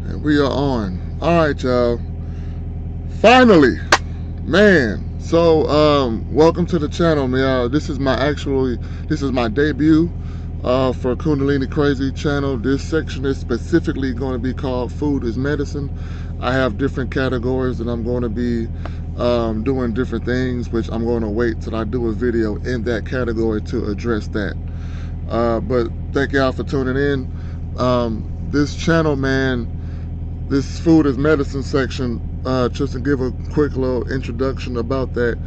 And we are on. All right, y'all. Finally, man. So, welcome to the channel, man. This is my debut for Kundalini Crazy channel. This section is specifically going to be called Food is Medicine. I have different categories that I'm going to be doing different things, which I'm going to wait till I do a video in that category to address that. But thank y'all for tuning in. This channel, man, this food is medicine section, just to give a quick little introduction about that.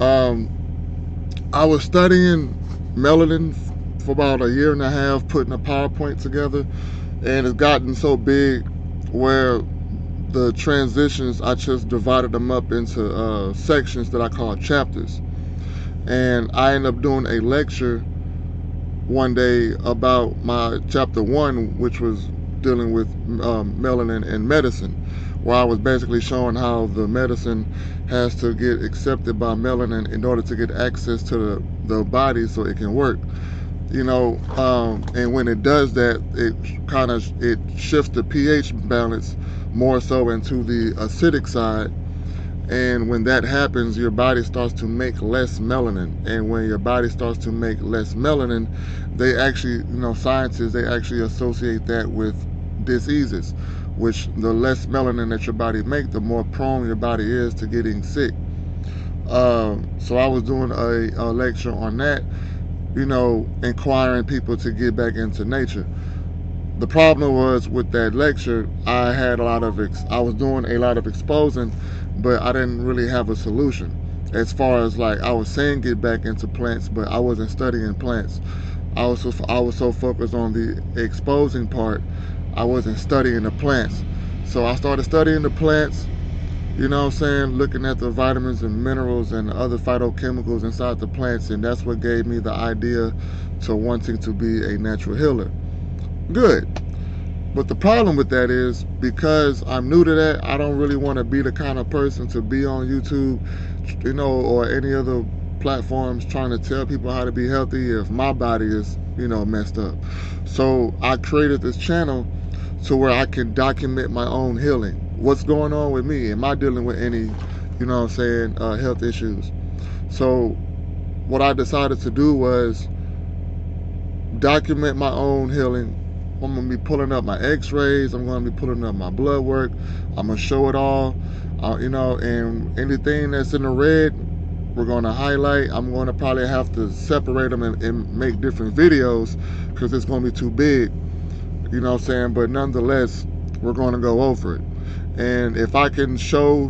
I was studying melanin for about a year and a half, putting a PowerPoint together, and it's gotten so big where the transitions, I just divided them up into sections that I call chapters. And I ended up doing a lecture one day about my chapter 1, which was dealing with melanin and medicine, where I was basically showing how the medicine has to get accepted by melanin in order to get access to the body so it can work. And when it does that, it shifts the pH balance more so into the acidic side. And when that happens, your body starts to make less melanin. And when your body starts to make less melanin, they actually, scientists, they actually associate that with diseases, which the less melanin that your body makes, the more prone your body is to getting sick. So I was doing a lecture on that, inquiring people to get back into nature. The problem was with that lecture, I was doing a lot of exposing, but I didn't really have a solution. As far as I was saying get back into plants, but I wasn't studying plants. I was so focused on the exposing part, I wasn't studying the plants. So I started studying the plants, looking at the vitamins and minerals and other phytochemicals inside the plants, and that's what gave me the idea to wanting to be a natural healer. Good. But the problem with that is, because I'm new to that, I don't really want to be the kind of person to be on YouTube, or any other platforms trying to tell people how to be healthy if my body is, messed up. So I created this channel to where I can document my own healing. What's going on with me? Am I dealing with any, health issues? So what I decided to do was document my own healing. I'm going to be pulling up my x-rays. I'm going to be pulling up my blood work. I'm going to show it all, and anything that's in the red, we're going to highlight. I'm going to probably have to separate them and make different videos because it's going to be too big, but nonetheless, we're going to go over it. And if I can show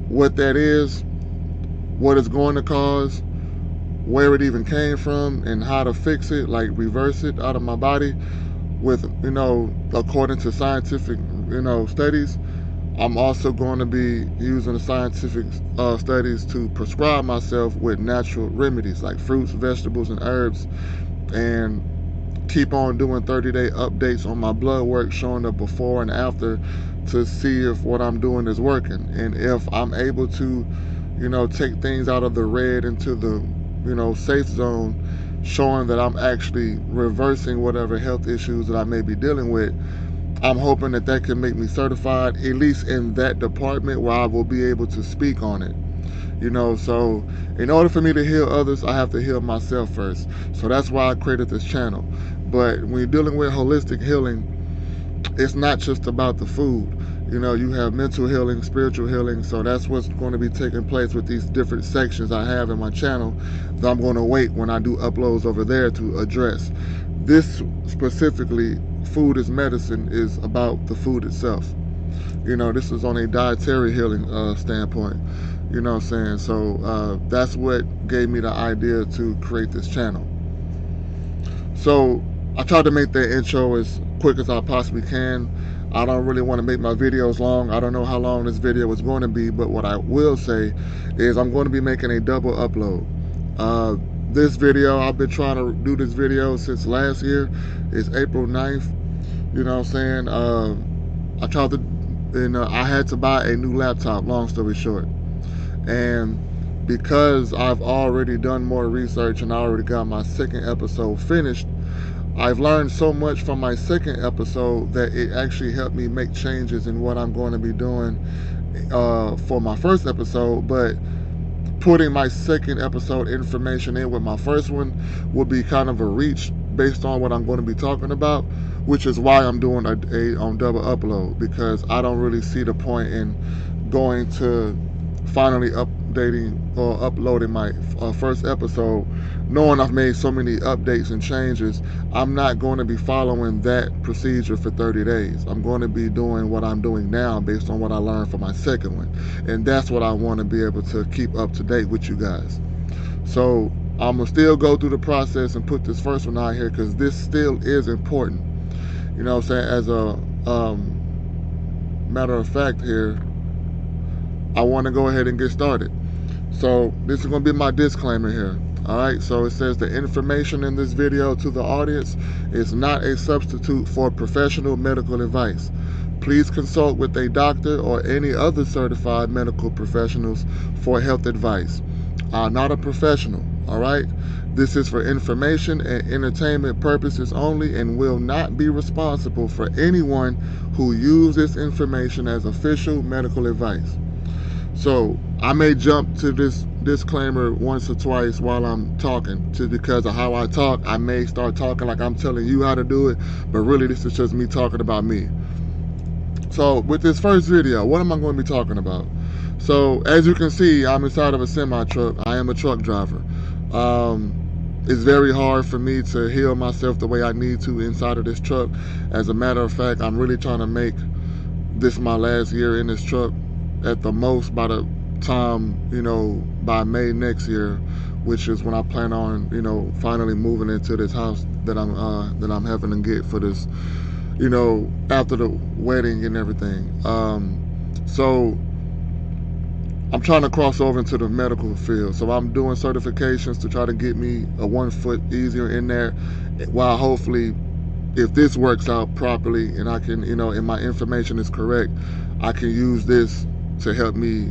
what that is, what it's going to cause, where it even came from, and how to fix it, reverse it out of my body, with, according to scientific, studies, I'm also going to be using the scientific studies to prescribe myself with natural remedies like fruits, vegetables, and herbs, and keep on doing 30-day updates on my blood work, showing the before and after to see if what I'm doing is working, and if I'm able to, take things out of the red into the, safe zone, showing that I'm actually reversing whatever health issues that I may be dealing with. I'm hoping that can make me certified, at least in that department, where I will be able to speak on it. So in order for me to heal others, I have to heal myself first. So that's why I created this channel. But when you're dealing with holistic healing, it's not just about the food. You have mental healing, spiritual healing. So that's what's going to be taking place with these different sections I have in my channel that I'm going to wait when I do uploads over there to address. This specifically, food is medicine, is about the food itself. This is on a dietary healing standpoint. So that's what gave me the idea to create this channel. So I tried to make that intro as quick as I possibly can. I don't really want to make my videos long. I don't know how long this video is going to be, but what I will say is I'm going to be making a double upload. This video, I've been trying to do this video since last year. It's April 9th. I had to buy a new laptop, long story short. And because I've already done more research and I already got my second episode finished, I've learned so much from my second episode that it actually helped me make changes in what I'm going to be doing for my first episode. But putting my second episode information in with my first one will be kind of a reach based on what I'm going to be talking about, which is why I'm doing a double upload, because I don't really see the point in going to finally updating or uploading my first episode knowing I've made so many updates and changes. I'm not going to be following that procedure for 30 days. I'm going to be doing what I'm doing now based on what I learned from my second one, and that's what I want to be able to keep up to date with you guys. So I'm gonna still go through the process and put this first one out here because this still is important. You know what I'm saying? As a matter of fact here, I want to go ahead and get started. So this is going to be my disclaimer here. Alright, so it says the information in this video to the audience is not a substitute for professional medical advice. Please consult with a doctor or any other certified medical professionals for health advice. I'm not a professional, alright? This is for information and entertainment purposes only and will not be responsible for anyone who uses this information as official medical advice. So I may jump to this disclaimer once or twice while I'm talking, just because of how I talk. I may start talking like I'm telling you how to do it, but really this is just me talking about me. So with this first video, what am I going to be talking about? So as you can see, I'm inside of a semi truck. I am a truck driver. It's very hard for me to heal myself the way I need to inside of this truck. As a matter of fact, I'm really trying to make this my last year in this truck at the most, by the time, by May next year, which is when I plan on, finally moving into this house that I'm having to get for this, after the wedding and everything. So I'm trying to cross over into the medical field. So I'm doing certifications to try to get me a 1 foot easier in there, while hopefully, if this works out properly and I can, and my information is correct, I can use this to help me,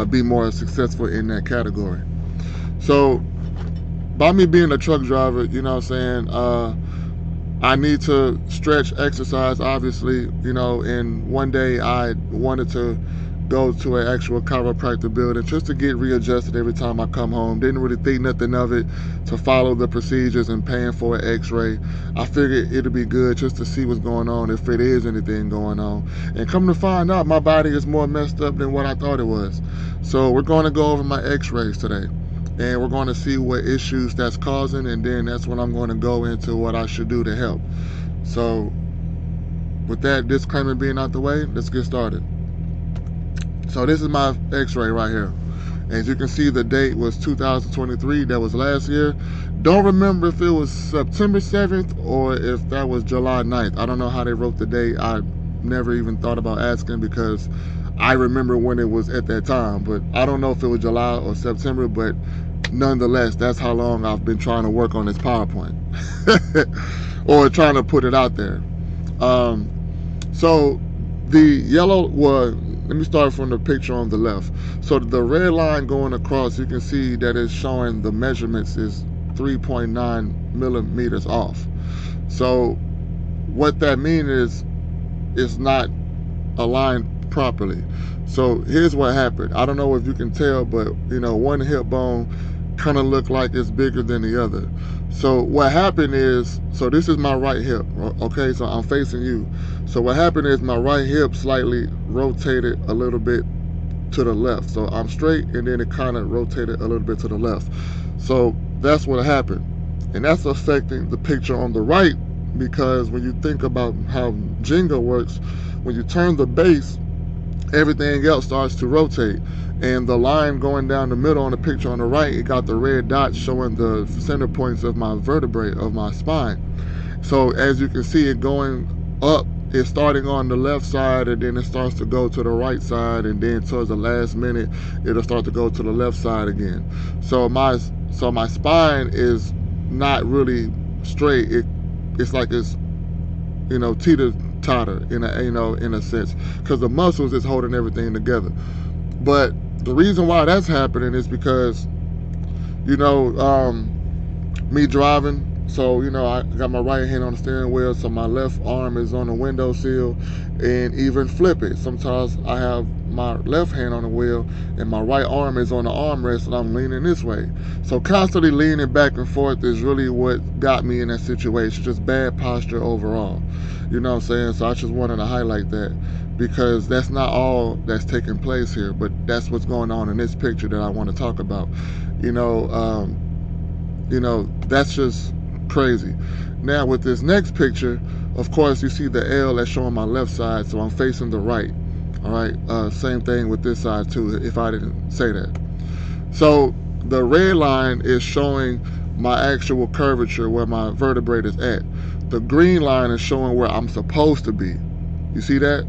be more successful in that category. So by me being a truck driver, I need to stretch, exercise, obviously, and one day I wanted to go to an actual chiropractor building just to get readjusted every time I come home. Didn't really think nothing of it, to follow the procedures and paying for an x-ray. I figured it'd be good just to see what's going on, if it is anything going on. And come to find out, my body is more messed up than what I thought it was. So we're going to go over my x-rays today, and we're going to see what issues that's causing, and then that's when I'm going to go into what I should do to help. So with that disclaimer being out the way, let's get started. So this is my x-ray right here. As you can see, the date was 2023. That was last year. Don't remember if it was September 7th or if that was July 9th. I don't know how they wrote the date. I never even thought about asking because I remember when it was at that time. But I don't know if it was July or September, but nonetheless, that's how long I've been trying to work on this PowerPoint. Or trying to put it out there. So the yellow was... Let me start from the picture on the left. So the red line going across, you can see that it's showing the measurements is 3.9 millimeters off. So what that means is it's not aligned properly. So here's what happened. I don't know if you can tell, but one hip bone kind of looked like it's bigger than the other. So what happened is, so this is my right hip, okay? So I'm facing you. So what happened is my right hip slightly rotated a little bit to the left. So I'm straight, and then it kind of rotated a little bit to the left. So that's what happened. And that's affecting the picture on the right, because when you think about how Jenga works, when you turn the base, everything else starts to rotate. And the line going down the middle on the picture on the right, it got the red dots showing the center points of my vertebrae of my spine. So as you can see, it going up, it's starting on the left side, and then it starts to go to the right side, and then towards the last minute, it'll start to go to the left side again. So my spine is not really straight. It's like it's teeter-totter in a sense, because the muscles is holding everything together. But the reason why that's happening is because me driving So, you know, I got my right hand on the steering wheel, so my left arm is on the windowsill, and even flip it. Sometimes I have my left hand on the wheel and my right arm is on the armrest and I'm leaning this way. So constantly leaning back and forth is really what got me in that situation. Just bad posture overall. You know what I'm saying? So I just wanted to highlight that because that's not all that's taking place here, but that's what's going on in this picture that I want to talk about. You know, that's just crazy. Now with this next picture, of course you see the L that's showing my left side, so I'm facing the right. All right, same thing with this side too, if I didn't say that. So the red line is showing my actual curvature where my vertebrae is at. The green line is showing where I'm supposed to be. You see that?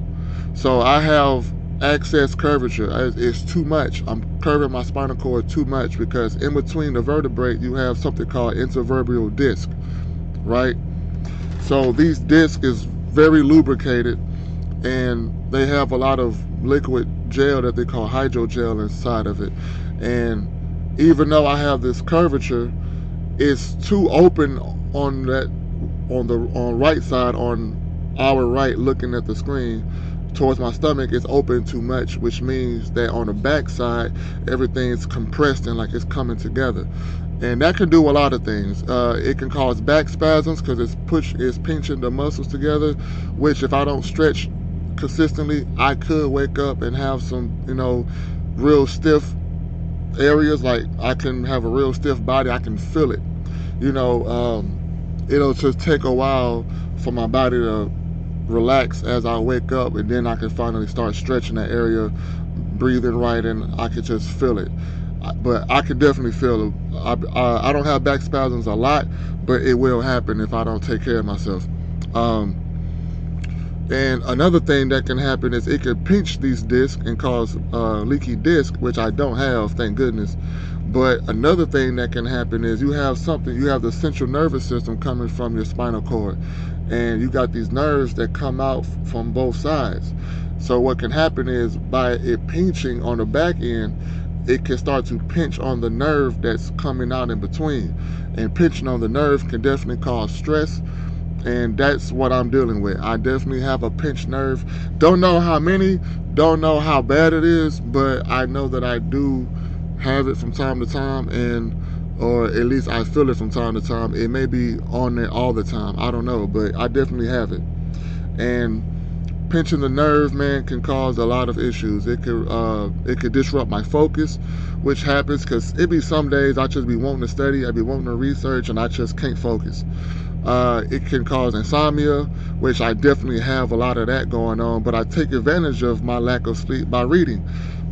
So I have excess curvature. It's too much. I'm curving my spinal cord too much because in between the vertebrae you have something called intervertebral disc, right? So these discs is very lubricated and they have a lot of liquid gel that they call hydrogel inside of it. And even though I have this curvature, it's too open on right side, on our right, looking at the screen towards my stomach, it's open too much, which means that on the back side everything's compressed and like it's coming together. And that can do a lot of things. It can cause back spasms because it's pinching the muscles together, which if I don't stretch consistently, I could wake up and have some, real stiff areas. Like I can have a real stiff body. I can feel it. It'll just take a while for my body to relax as I wake up, and then I can finally start stretching that area, breathing right, and I can just feel it. But I can definitely feel it. I don't have back spasms a lot, but it will happen if I don't take care of myself. And another thing that can happen is it could pinch these discs and cause leaky disc, which I don't have, thank goodness. But another thing that can happen is you have the central nervous system coming from your spinal cord, and you got these nerves that come out from both sides. So what can happen is by it pinching on the back end, it can start to pinch on the nerve that's coming out in between. And pinching on the nerve can definitely cause stress, and that's what I'm dealing with. I definitely have a pinched nerve. Don't know how many, don't know how bad it is, but I know that I do have it from time to time, or at least I feel it from time to time. It may be on there all the time, I don't know, but I definitely have it. And pinching the nerve, man, can cause a lot of issues. It could disrupt my focus, which happens because it be some days I just be wanting to study, I be wanting to research, and I just can't focus. It can cause insomnia, which I definitely have a lot of that going on, but I take advantage of my lack of sleep by reading.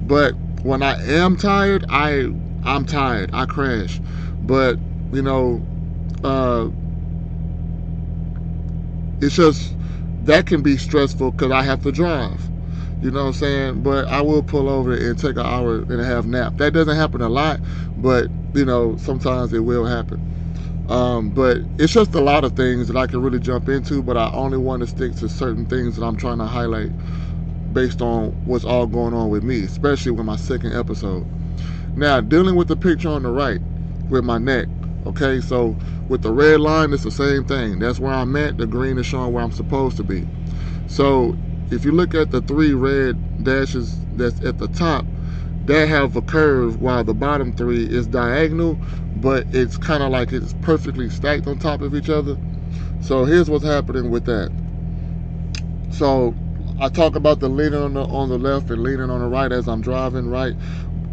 But when I am tired, I'm tired, I crash. But it's just that can be stressful because I have to drive. You know what I'm saying? But I will pull over and take an hour and a half nap. That doesn't happen a lot, but sometimes it will happen. But it's just a lot of things that I can really jump into, but I only want to stick to certain things that I'm trying to highlight based on what's all going on with me, especially with my second episode. Now, dealing with the picture on the right with my neck, okay? So with the red line, it's the same thing. That's where I'm at. The green is showing where I'm supposed to be. So if you look at the 3 red dashes that's at the top, they have a curve, while the bottom 3 is diagonal, but it's kind of like it's perfectly stacked on top of each other. So here's what's happening with that. So I talk about the leaning on the left and leaning on the right as I'm driving, right?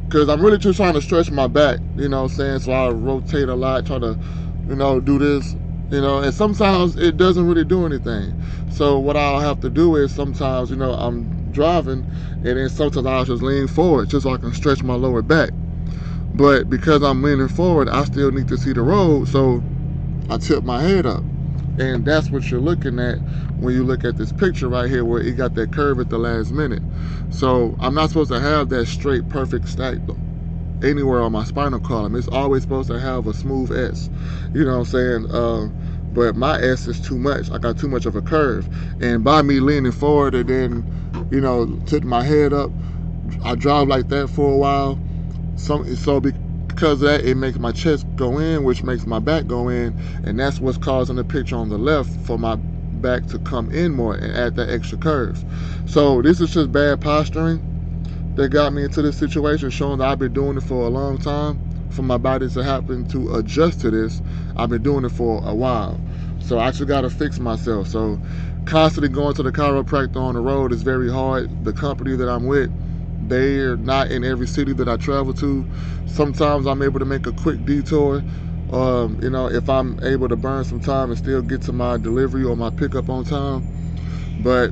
Because I'm really just trying to stretch my back, you know what I'm saying? So I rotate a lot, try to, do this, and sometimes it doesn't really do anything. So what I'll have to do is sometimes, I'm driving, and then sometimes I'll just lean forward just so I can stretch my lower back. But because I'm leaning forward, I still need to see the road, so I tip my head up. And that's what you're looking at when you look at this picture right here, where it got that curve at the last minute. So I'm not supposed to have that straight, perfect stack anywhere on my spinal column. It's always supposed to have a smooth S. You know what I'm saying? But my S is too much. I got too much of a curve. And by me leaning forward and tipping my head up, I drive like that for a while. Because because of that, it makes my chest go in, which makes my back go in, and that's what's causing the picture on the left for my back to come in more and add that extra curve. So this is just bad posturing that got me into this situation, showing that I've been doing it for a long time. For my body to happen to adjust to this, I've been doing it for a while. So I just got to fix myself. So constantly going to the chiropractor on the road is very hard. The company that I'm with, they're not in every city that I travel to. Sometimes I'm able to make a quick detour. You know, if I'm able to burn some time and still get to my delivery or my pickup on time. But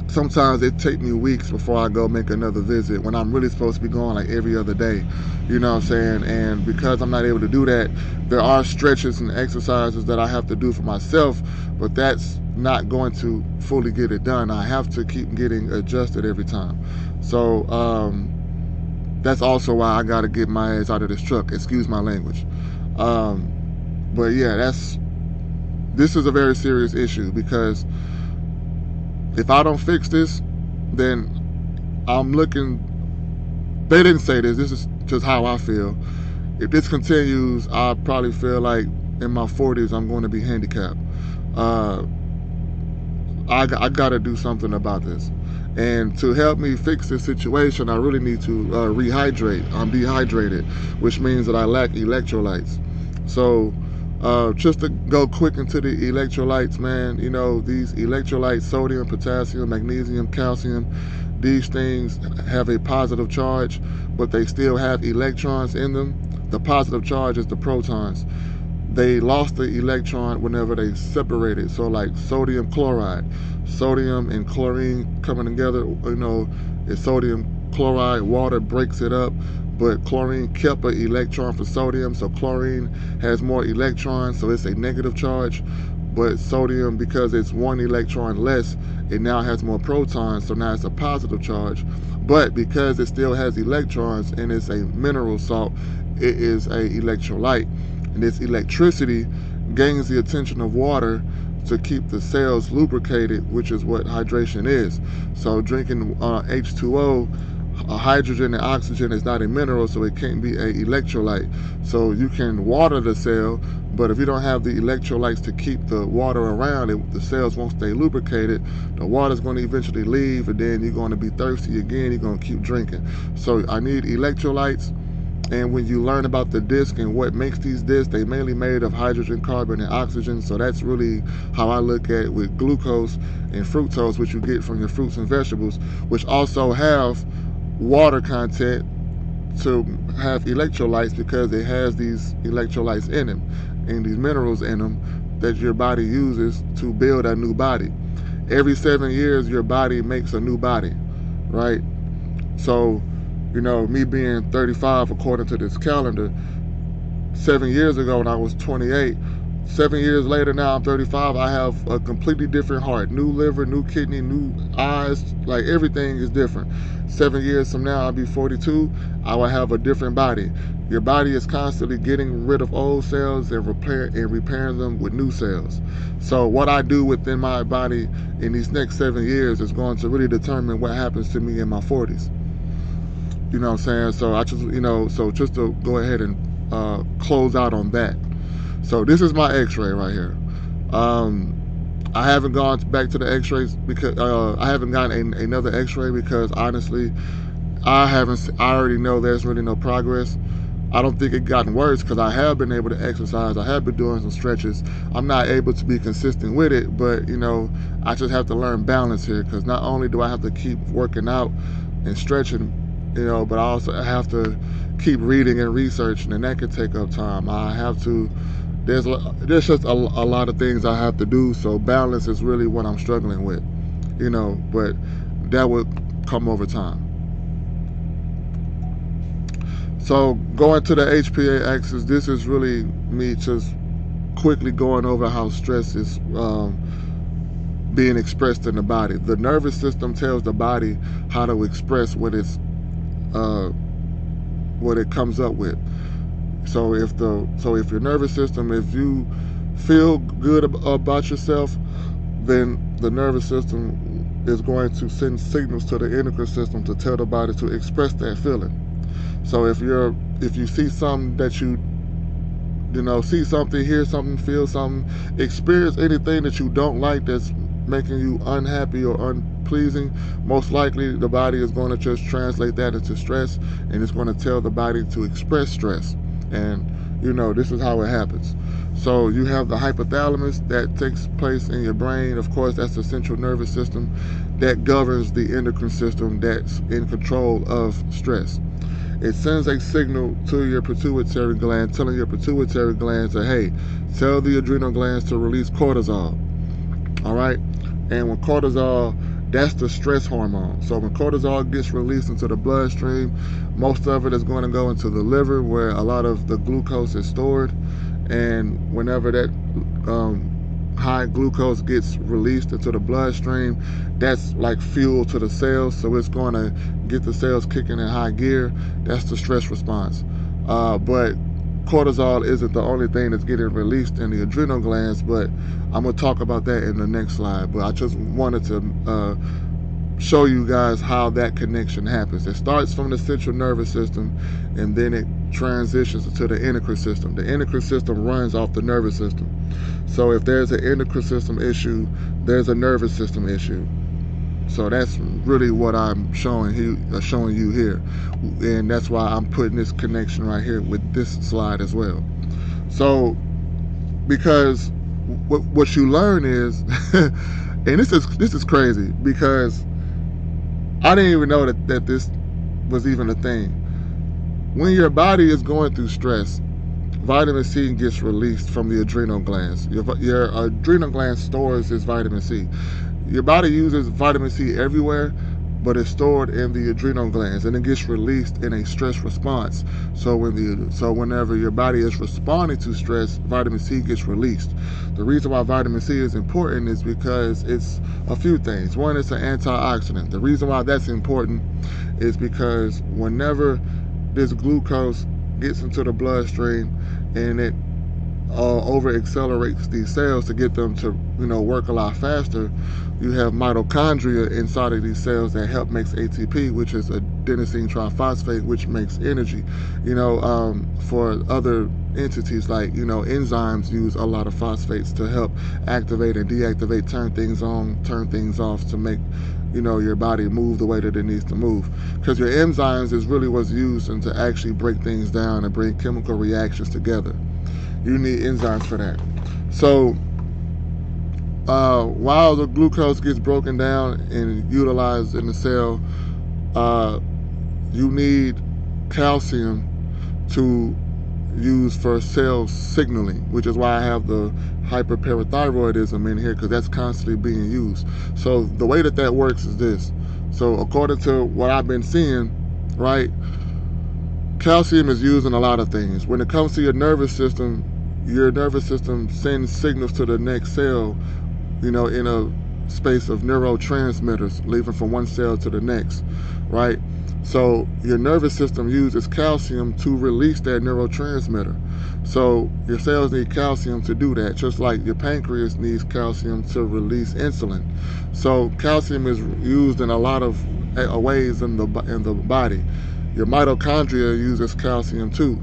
sometimes it takes me weeks before I go make another visit when I'm really supposed to be going like every other day. You know what I'm saying? And because I'm not able to do that, there are stretches and exercises that I have to do for myself, but that's not going to fully get it done. I have to keep getting adjusted every time. So that's also why I got to get my ass out of this truck. Excuse my language. But yeah, this is a very serious issue, because if I don't fix this, then I'm looking, they didn't say this is just how I feel. If this continues, I probably feel like in my 40s I'm going to be handicapped. I got to do something about this. And to help me fix this situation, I really need to rehydrate. I'm dehydrated, which means that I lack electrolytes. So just to go quick into the electrolytes, man, you know, these electrolytes, sodium, potassium, magnesium, calcium, these things have a positive charge, but they still have electrons in them. The positive charge is the protons. They lost the electron whenever they separated. So like sodium chloride, sodium and chlorine coming together, you know, it's sodium chloride, water breaks it up, but chlorine kept an electron for sodium, so chlorine has more electrons, so it's a negative charge. But sodium, because it's one electron less, it now has more protons, so now it's a positive charge. But because it still has electrons and it's a mineral salt, it is a electrolyte. And this electricity gains the attention of water to keep the cells lubricated, which is what hydration is. So drinking H2O, hydrogen and oxygen is not a mineral, so it can't be an electrolyte. So you can water the cell, but if you don't have the electrolytes to keep the water around it, the cells won't stay lubricated. The water's going to eventually leave, and then you're going to be thirsty again. You're going to keep drinking. So I need electrolytes. And when you learn about the disc and what makes these discs, they mainly made of hydrogen, carbon, and oxygen. So that's really how I look at it with glucose and fructose, which you get from your fruits and vegetables, which also have water content to have electrolytes, because it has these electrolytes in them and these minerals in them that your body uses to build a new body. Every 7 years, your body makes a new body, right? So, you know, me being 35 according to this calendar, 7 years ago when I was 28, 7 years later now I'm 35, I have a completely different heart, new liver, new kidney, new eyes, like everything is different. 7 years from now I'll be 42, I will have a different body. Your body is constantly getting rid of old cells and repairing them with new cells. So what I do within my body in these next 7 years is going to really determine what happens to me in my 40s. You know what I'm saying? So I just, you know, so just to go ahead and close out on that. So this is my x-ray right here. I haven't gone back to the x-rays because I haven't gotten another x-ray because honestly, I already know there's really no progress. I don't think it gotten worse because I have been able to exercise. I have been doing some stretches. I'm not able to be consistent with it, but you know, I just have to learn balance here, because not only do I have to keep working out and stretching, you know, but I also have to keep reading and researching, and that could take up time. I have to, there's just a lot of things I have to do, so balance is really what I'm struggling with, you know, but that would come over time. So going to the HPA axis, this is really me just quickly going over how stress is being expressed in the body. The nervous system tells the body how to express what it comes up with. So if your nervous system, if you feel good about yourself, then the nervous system is going to send signals to the endocrine system to tell the body to express that feeling. So if you see something that see something, hear something, feel something, experience anything that you don't like that's making you unhappy or unpleasing, most likely the body is going to just translate that into stress, and it's going to tell the body to express stress. And this is how it happens. So you have the hypothalamus that takes place in your brain. Of course, that's the central nervous system that governs the endocrine system that's in control of stress. It sends a signal to your pituitary gland, telling your pituitary glands that, hey, tell the adrenal glands to release cortisol. All right? And when cortisol, that's the stress hormone. So when cortisol gets released into the bloodstream, most of it is going to go into the liver, where a lot of the glucose is stored. And whenever that high glucose gets released into the bloodstream, that's like fuel to the cells, so it's going to get the cells kicking in high gear. That's the stress response. But cortisol isn't the only thing that's getting released in the adrenal glands, but I'm going to talk about that in the next slide. But I just wanted to show you guys how that connection happens. It starts from the central nervous system, and then it transitions to the endocrine system. The endocrine system runs off the nervous system. So if there's an endocrine system issue, there's a nervous system issue. So that's really what I'm showing you here, and that's why I'm putting this connection right here with this slide as well. So because what you learn is, and this is crazy, because I didn't even know that this was even a thing. When your body is going through stress, vitamin C gets released from the adrenal glands. Your adrenal gland stores this vitamin C. Your body uses vitamin C everywhere, but it's stored in the adrenal glands, and it gets released in a stress response. So whenever your body is responding to stress, vitamin C gets released. The reason why vitamin C is important is because it's a few things. One, it's an antioxidant. The reason why that's important is because whenever this glucose gets into the bloodstream and it over accelerates these cells to get them to work a lot faster, you have mitochondria inside of these cells that help makes ATP, which is adenosine triphosphate, which makes energy. For other entities like enzymes use a lot of phosphates to help activate and deactivate, turn things on, turn things off, to make your body move the way that it needs to move. Because your enzymes is really what's used and to actually break things down and bring chemical reactions together. You need enzymes for that. So while the glucose gets broken down and utilized in the cell, you need calcium to use for cell signaling, which is why I have the hyperparathyroidism in here, because that's constantly being used. So the way that works is this. So according to what I've been seeing, right, calcium is used in a lot of things. When it comes to your nervous system sends signals to the next cell, in a space of neurotransmitters, leaving from one cell to the next, right? So your nervous system uses calcium to release that neurotransmitter. So your cells need calcium to do that, just like your pancreas needs calcium to release insulin. So calcium is used in a lot of ways in the body. Your mitochondria uses calcium too.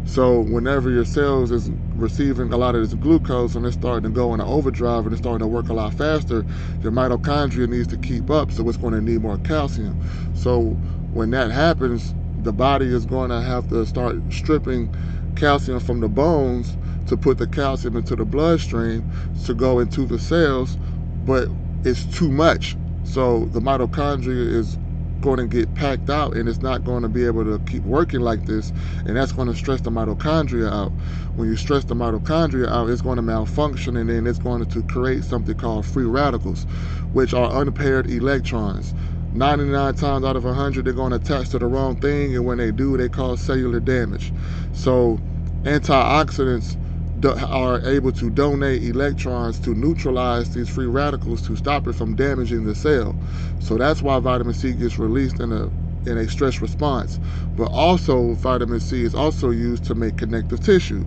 So whenever your cells is receiving a lot of this glucose and it's starting to go into overdrive and it's starting to work a lot faster, your mitochondria needs to keep up, so it's going to need more calcium. So when that happens, the body is going to have to start stripping calcium from the bones to put the calcium into the bloodstream to go into the cells, but it's too much. So the mitochondria is going to get packed out, and it's not going to be able to keep working like this, and that's going to stress the mitochondria out. When you stress the mitochondria out, it's going to malfunction, and then it's going to create something called free radicals, which are unpaired electrons. 99 times out of 100, they're going to attach to the wrong thing, and when they do, they cause cellular damage. So antioxidants are able to donate electrons to neutralize these free radicals to stop it from damaging the cell. So that's why vitamin C gets released in a stress response. But also, vitamin C is also used to make connective tissue.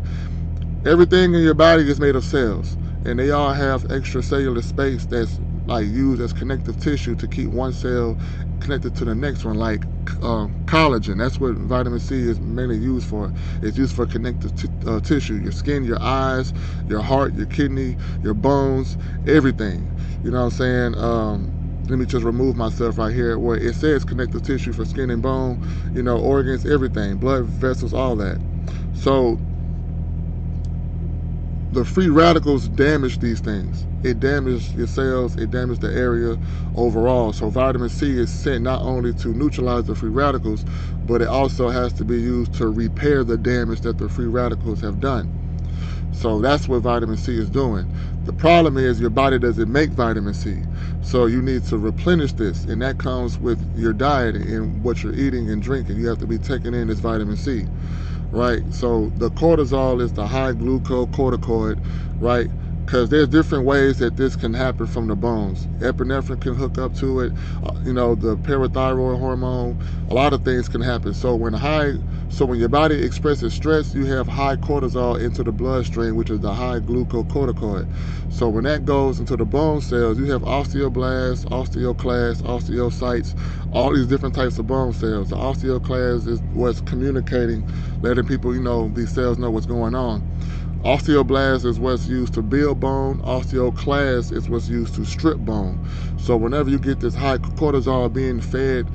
Everything in your body is made of cells, and they all have extracellular space that's like used as connective tissue to keep one cell connected to the next one, like collagen. That's what vitamin C is mainly used for. It's used for connective tissue, your skin, your eyes, your heart, your kidney, your bones, everything. You know what I'm saying? Let me just remove myself right here where it says connective tissue for skin and bone, you know, organs, everything, blood vessels, all that. So the free radicals damage these things. It damages your cells, it damages the area overall. So vitamin C is sent not only to neutralize the free radicals, but it also has to be used to repair the damage that the free radicals have done. So that's what vitamin C is doing. The problem is your body doesn't make vitamin C. So you need to replenish this, and that comes with your diet and what you're eating and drinking. You have to be taking in this vitamin C. Right, so the cortisol is the high glucocorticoid, right? Because there's different ways that this can happen from the bones. Epinephrine can hook up to it, you know, the parathyroid hormone. A lot of things can happen. So when your body expresses stress, you have high cortisol into the bloodstream, which is the high glucocorticoid. So when that goes into the bone cells, you have osteoblasts, osteoclasts, osteocytes, all these different types of bone cells. The osteoclast is what's communicating, letting people, you know, these cells know what's going on. Osteoblast is what's used to build bone. Osteoclast is what's used to strip bone. So whenever you get this high cortisol being fed,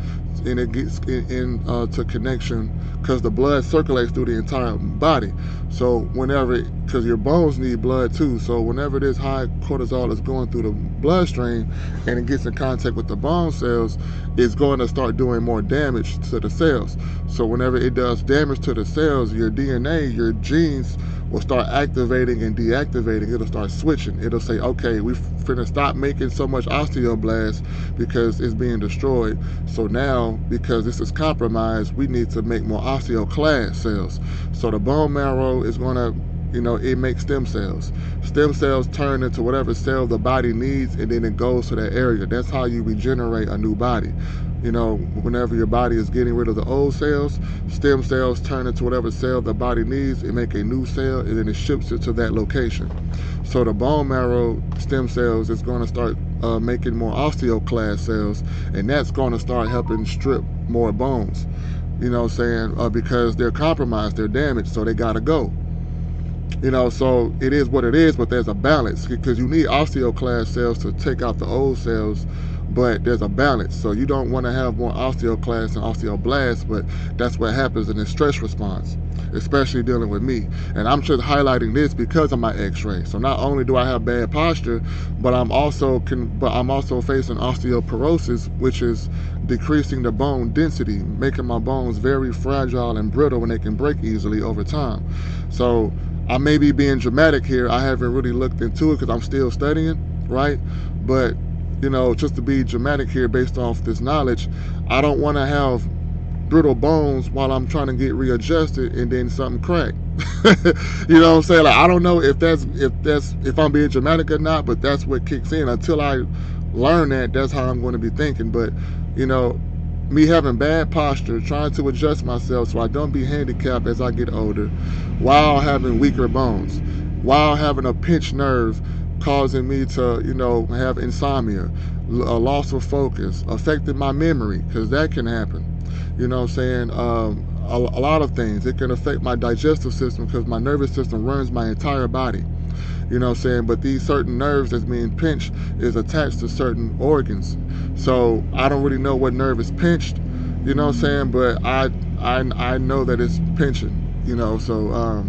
and it gets into connection, because the blood circulates through the entire body. So because your bones need blood too. So whenever this high cortisol is going through the bloodstream and it gets in contact with the bone cells, it's going to start doing more damage to the cells. So whenever it does damage to the cells, your DNA, your genes will start activating and deactivating. It'll start switching. It'll say, okay, we're finna stop making so much osteoblasts because it's being destroyed. So now, because this is compromised, we need to make more osteoclast cells. So the bone marrow is gonna, you know, it makes stem cells. Stem cells turn into whatever cell the body needs, and then it goes to that area. That's how you regenerate a new body. You know, whenever your body is getting rid of the old cells, stem cells turn into whatever cell the body needs and make a new cell, and then it ships it to that location. So the bone marrow stem cells is going to start making more osteoclast cells, and that's going to start helping strip more bones. You know what I'm saying? Because they're compromised, they're damaged, so they got to go. You know, so it is what it is, but there's a balance, because you need osteoclast cells to take out the old cells, but there's a balance. So you don't want to have more osteoclasts and osteoblasts, but that's what happens in the stress response, especially dealing with me. And I'm just highlighting this because of my x-ray. So not only do I have bad posture, but I'm also facing osteoporosis, which is decreasing the bone density, making my bones very fragile and brittle, and they can break easily over time. So I may be being dramatic here. I haven't really looked into it because I'm still studying, right? But you know, just to be dramatic here based off this knowledge, I don't want to have brittle bones while I'm trying to get readjusted and then something crack. You know what I'm saying? Like, I don't know if I'm being dramatic or not, but that's what kicks in. Until I learn that, that's how I'm going to be thinking. But you know, me having bad posture, trying to adjust myself so I don't be handicapped as I get older, while having weaker bones, while having a pinched nerve, causing me to, you know, have insomnia, a loss of focus, affecting my memory, because that can happen. You know what I'm saying? A lot of things. It can affect my digestive system because my nervous system runs my entire body. You know what I'm saying? But these certain nerves that's being pinched is attached to certain organs. So I don't really know what nerve is pinched, you know what I'm saying? But I know that it's pinching, you know, so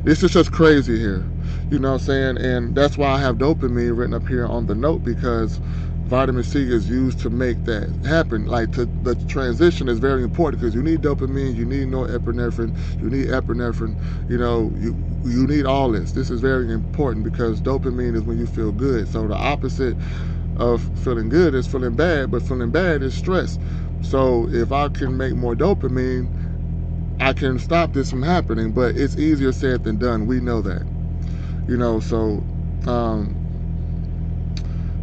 this is just crazy here. You know what I'm saying? And that's why I have dopamine written up here on the note, because vitamin C is used to make that happen. Like, the transition is very important, because you need dopamine, you need norepinephrine, you need epinephrine, you know, you need all this. This is very important because dopamine is when you feel good. So the opposite of feeling good is feeling bad, but feeling bad is stress. So if I can make more dopamine, I can stop this from happening, but it's easier said than done. We know that. You know, so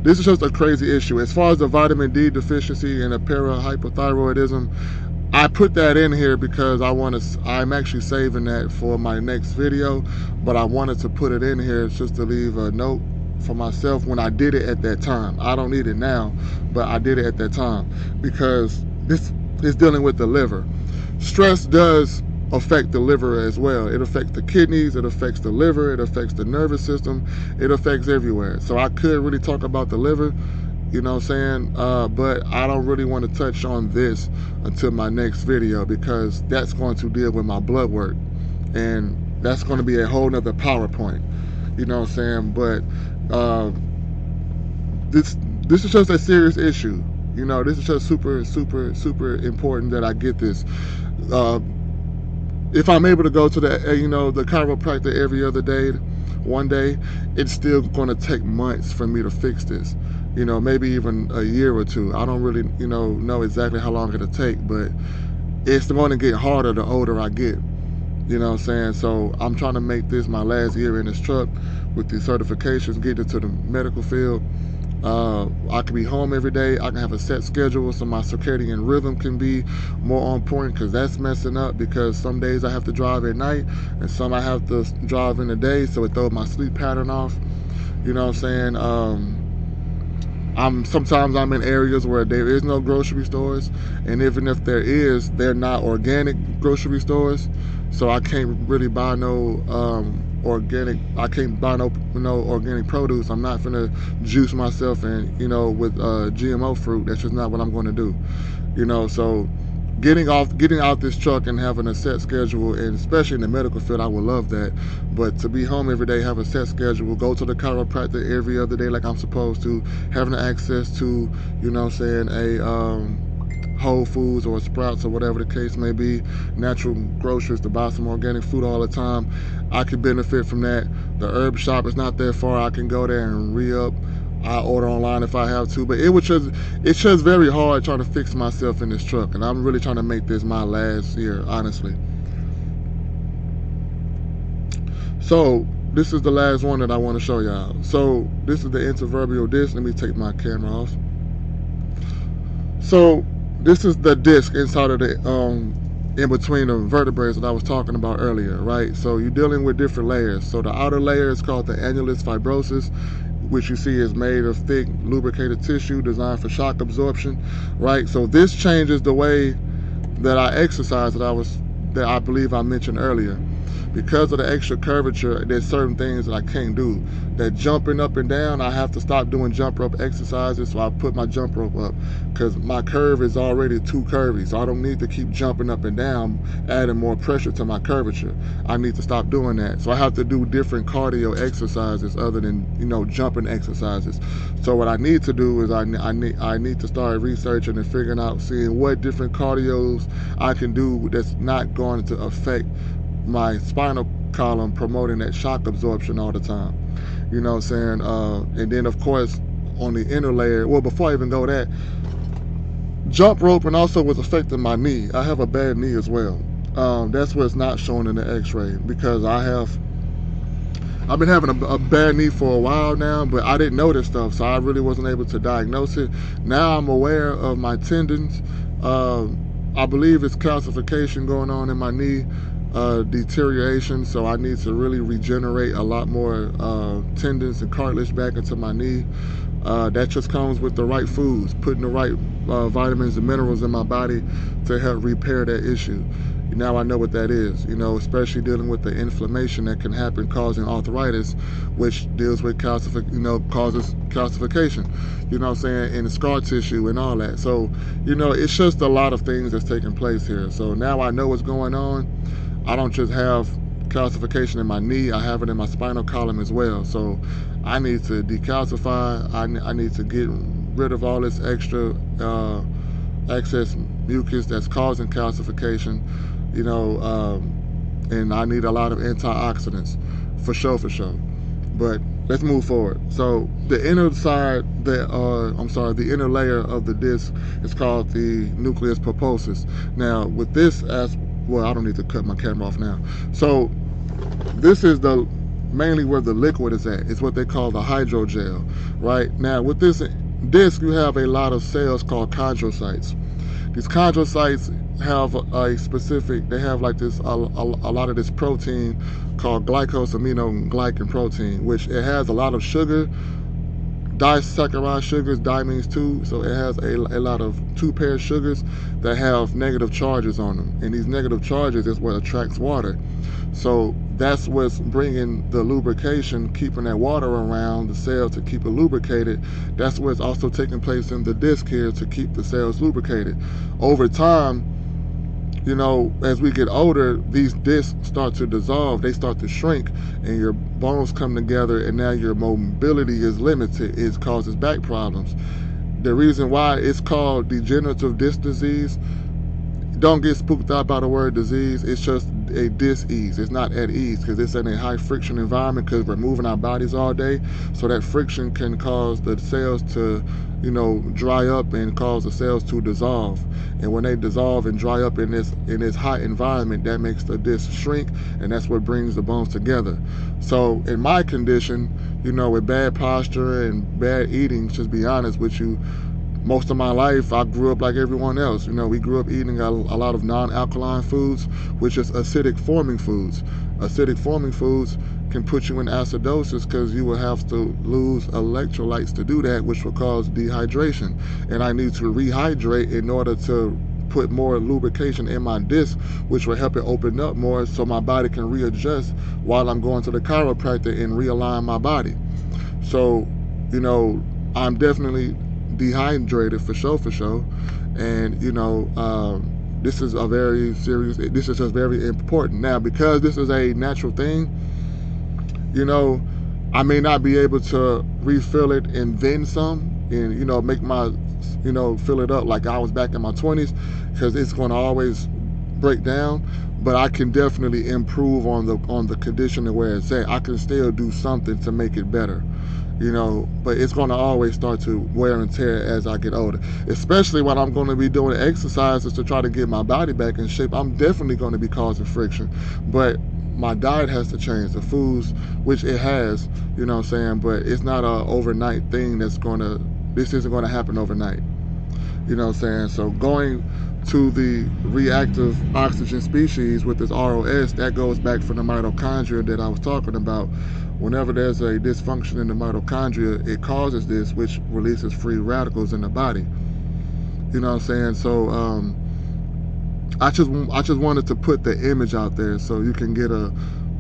this is just a crazy issue. As far as the vitamin D deficiency and the parahypothyroidism, I put that in here because I'm actually saving that for my next video, but I wanted to put it in here just to leave a note for myself when I did it at that time. I don't need it now, but I did it at that time because this is dealing with the liver. Stress does affect the liver as well. It affects the kidneys, it affects the liver, it affects the nervous system, it affects everywhere. So I could really talk about the liver, you know what I'm saying? But I don't really want to touch on this until my next video because that's going to deal with my blood work. And that's going to be a whole nother PowerPoint, you know what I'm saying? But this is just a serious issue. You know, this is just super, super, super important that I get this. If I'm able to go to the, you know, the chiropractor every other day, one day, it's still going to take months for me to fix this. You know, maybe even a year or two. I don't really, you know exactly how long it'll take, but it's going to get harder the older I get. You know what I'm saying? So I'm trying to make this my last year in this truck with these certifications, get into the medical field. I can be home every day. I can have a set schedule so my circadian rhythm can be more on point, because that's messing up, because some days I have to drive at night and some I have to drive in the day, so it throws my sleep pattern off. You know what I'm saying? Sometimes I'm in areas where there is no grocery stores, and even if there is, they're not organic grocery stores, so I can't really buy no organic. I can't buy no organic produce. I'm not gonna juice myself and with GMO fruit. That's just not what I'm going to do. So getting out this truck and having a set schedule, and especially in the medical field, I would love that. But to be home every day, have a set schedule, go to the chiropractor every other day like I'm supposed to, having access to, a Whole Foods or Sprouts or whatever the case may be, natural groceries, to buy some organic food all the time, I could benefit from that. The herb shop is not that far. I can go there and re-up. I order online if I have to, but it's just very hard trying to fix myself in this truck, and I'm really trying to make this my last year, honestly. So this is the last one that I want to show y'all. So this is the intervertebral disc. Let me take my camera off. So this is the disc inside of the in between the vertebrae that I was talking about earlier, right? So you're dealing with different layers. So the outer layer is called the annulus fibrosus, which you see is made of thick, lubricated tissue designed for shock absorption, right? So this changes the way that I exercise that I believe I mentioned earlier. Because of the extra curvature, there's certain things that I can't do. That jumping up and down, I have to stop doing jump rope exercises, so I put my jump rope up, because my curve is already too curvy, so I don't need to keep jumping up and down, adding more pressure to my curvature. I need to stop doing that. So I have to do different cardio exercises other than, jumping exercises. So what I need to do is I need to start researching and figuring out, seeing what different cardios I can do that's not going to affect my spinal column, promoting that shock absorption all the time. You know what I'm saying? And then of course on the inner layer, well, before I even go that, jump roping also was affecting my knee. I have a bad knee as well. That's what's not shown in the x-ray, because I've been having a bad knee for a while now, but I didn't know this stuff, so I really wasn't able to diagnose it. Now I'm aware of my tendons. I believe it's calcification going on in my knee, deterioration, so I need to really regenerate a lot more tendons and cartilage back into my knee. That just comes with the right foods, putting the right vitamins and minerals in my body to help repair that issue. Now I know what that is, especially dealing with the inflammation that can happen, causing arthritis, which deals with causes calcification, what I'm saying, in the scar tissue and all that. So, it's just a lot of things that's taking place here. So now I know what's going on. I don't just have calcification in my knee, I have it in my spinal column as well. So I need to decalcify. I need to get rid of all this extra excess mucus that's causing calcification, and I need a lot of antioxidants for sure. But let's move forward. So the inner side, the inner layer of the disc is called the nucleus pulposus. Now with this well, I don't need to cut my camera off now. So this is mainly where the liquid is at. It's what they call the hydrogel, right? Now with this disc, you have a lot of cells called chondrocytes. These chondrocytes have they have like this, a lot of this protein called glycosaminoglycan protein, which it has a lot of sugar, disaccharide sugars. Di means two, so it has a lot of two pair of sugars that have negative charges on them, and these negative charges is what attracts water. So that's what's bringing the lubrication, keeping that water around the cell to keep it lubricated. That's what's also taking place in the disc here to keep the cells lubricated. Over time, you know, as we get older, these discs start to dissolve, they start to shrink, and your bones come together, and now your mobility is limited. It causes back problems. The reason why it's called degenerative disc disease, don't get spooked out by the word disease. It's just a dis-ease. It's not at ease because it's in a high friction environment because we're moving our bodies all day. So that friction can cause the cells to, you know, dry up and cause the cells to dissolve. And when they dissolve and dry up in this hot environment, that makes the disc shrink, and that's what brings the bones together. So in my condition, you know, with bad posture and bad eating, just be honest with you, most of my life I grew up like everyone else. You know, we grew up eating a lot of non-alkaline foods, which is acidic forming foods. Acidic forming foods can put you in acidosis because you will have to lose electrolytes to do that, which will cause dehydration. And I need to rehydrate in order to put more lubrication in my disc, which will help it open up more so my body can readjust while I'm going to the chiropractor and realign my body. So, you know, I'm definitely dehydrated for sure. And, you know, this is a very serious, this is just very important. Now, because this is a natural thing, you know, I may not be able to refill it and then some, and, you know, make my, you know, fill it up like I was back in my 20s, because it's going to always break down. But I can definitely improve on the condition and where it's at. I can still do something to make it better, you know, but it's going to always start to wear and tear as I get older, especially when I'm going to be doing exercises to try to get my body back in shape. I'm definitely going to be causing friction, but my diet has to change, the foods, which it has, you know what I'm saying, but it's not a overnight thing this isn't going to happen overnight, you know what I'm saying. So going to the reactive oxygen species with this ROS, that goes back from the mitochondria that I was talking about. Whenever there's a dysfunction in the mitochondria, it causes this, which releases free radicals in the body. You know what I'm saying? So I just wanted to put the image out there so you can get a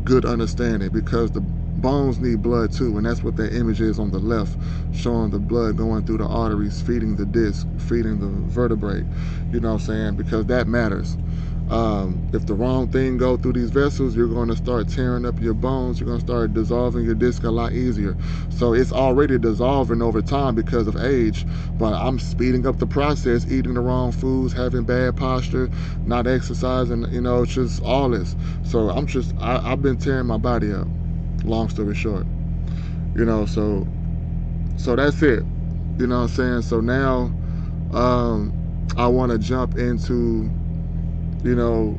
good understanding, because the bones need blood too, and that's what that image is on the left, showing the blood going through the arteries, feeding the disc, feeding the vertebrae, you know what I'm saying, because that matters. If the wrong thing go through these vessels, you're going to start tearing up your bones, you're going to start dissolving your disc a lot easier. So it's already dissolving over time because of age, but I'm speeding up the process, eating the wrong foods, having bad posture, not exercising, you know, it's just all this. So I've been tearing my body up, long story short, you know. So that's it, you know what I'm saying. So now I want to jump into, you know,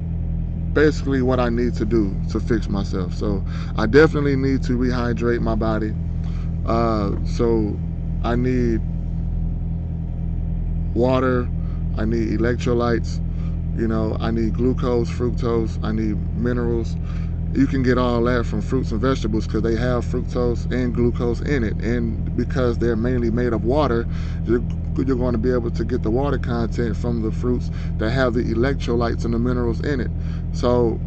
basically what I need to do to fix myself. So I definitely need to rehydrate my body. So I need water, I need electrolytes, you know, I need glucose, fructose, I need minerals. You can get all that from fruits and vegetables because they have fructose and glucose in it, and because they're mainly made of water, you're going to be able to get the water content from the fruits that have the electrolytes and the minerals in it. So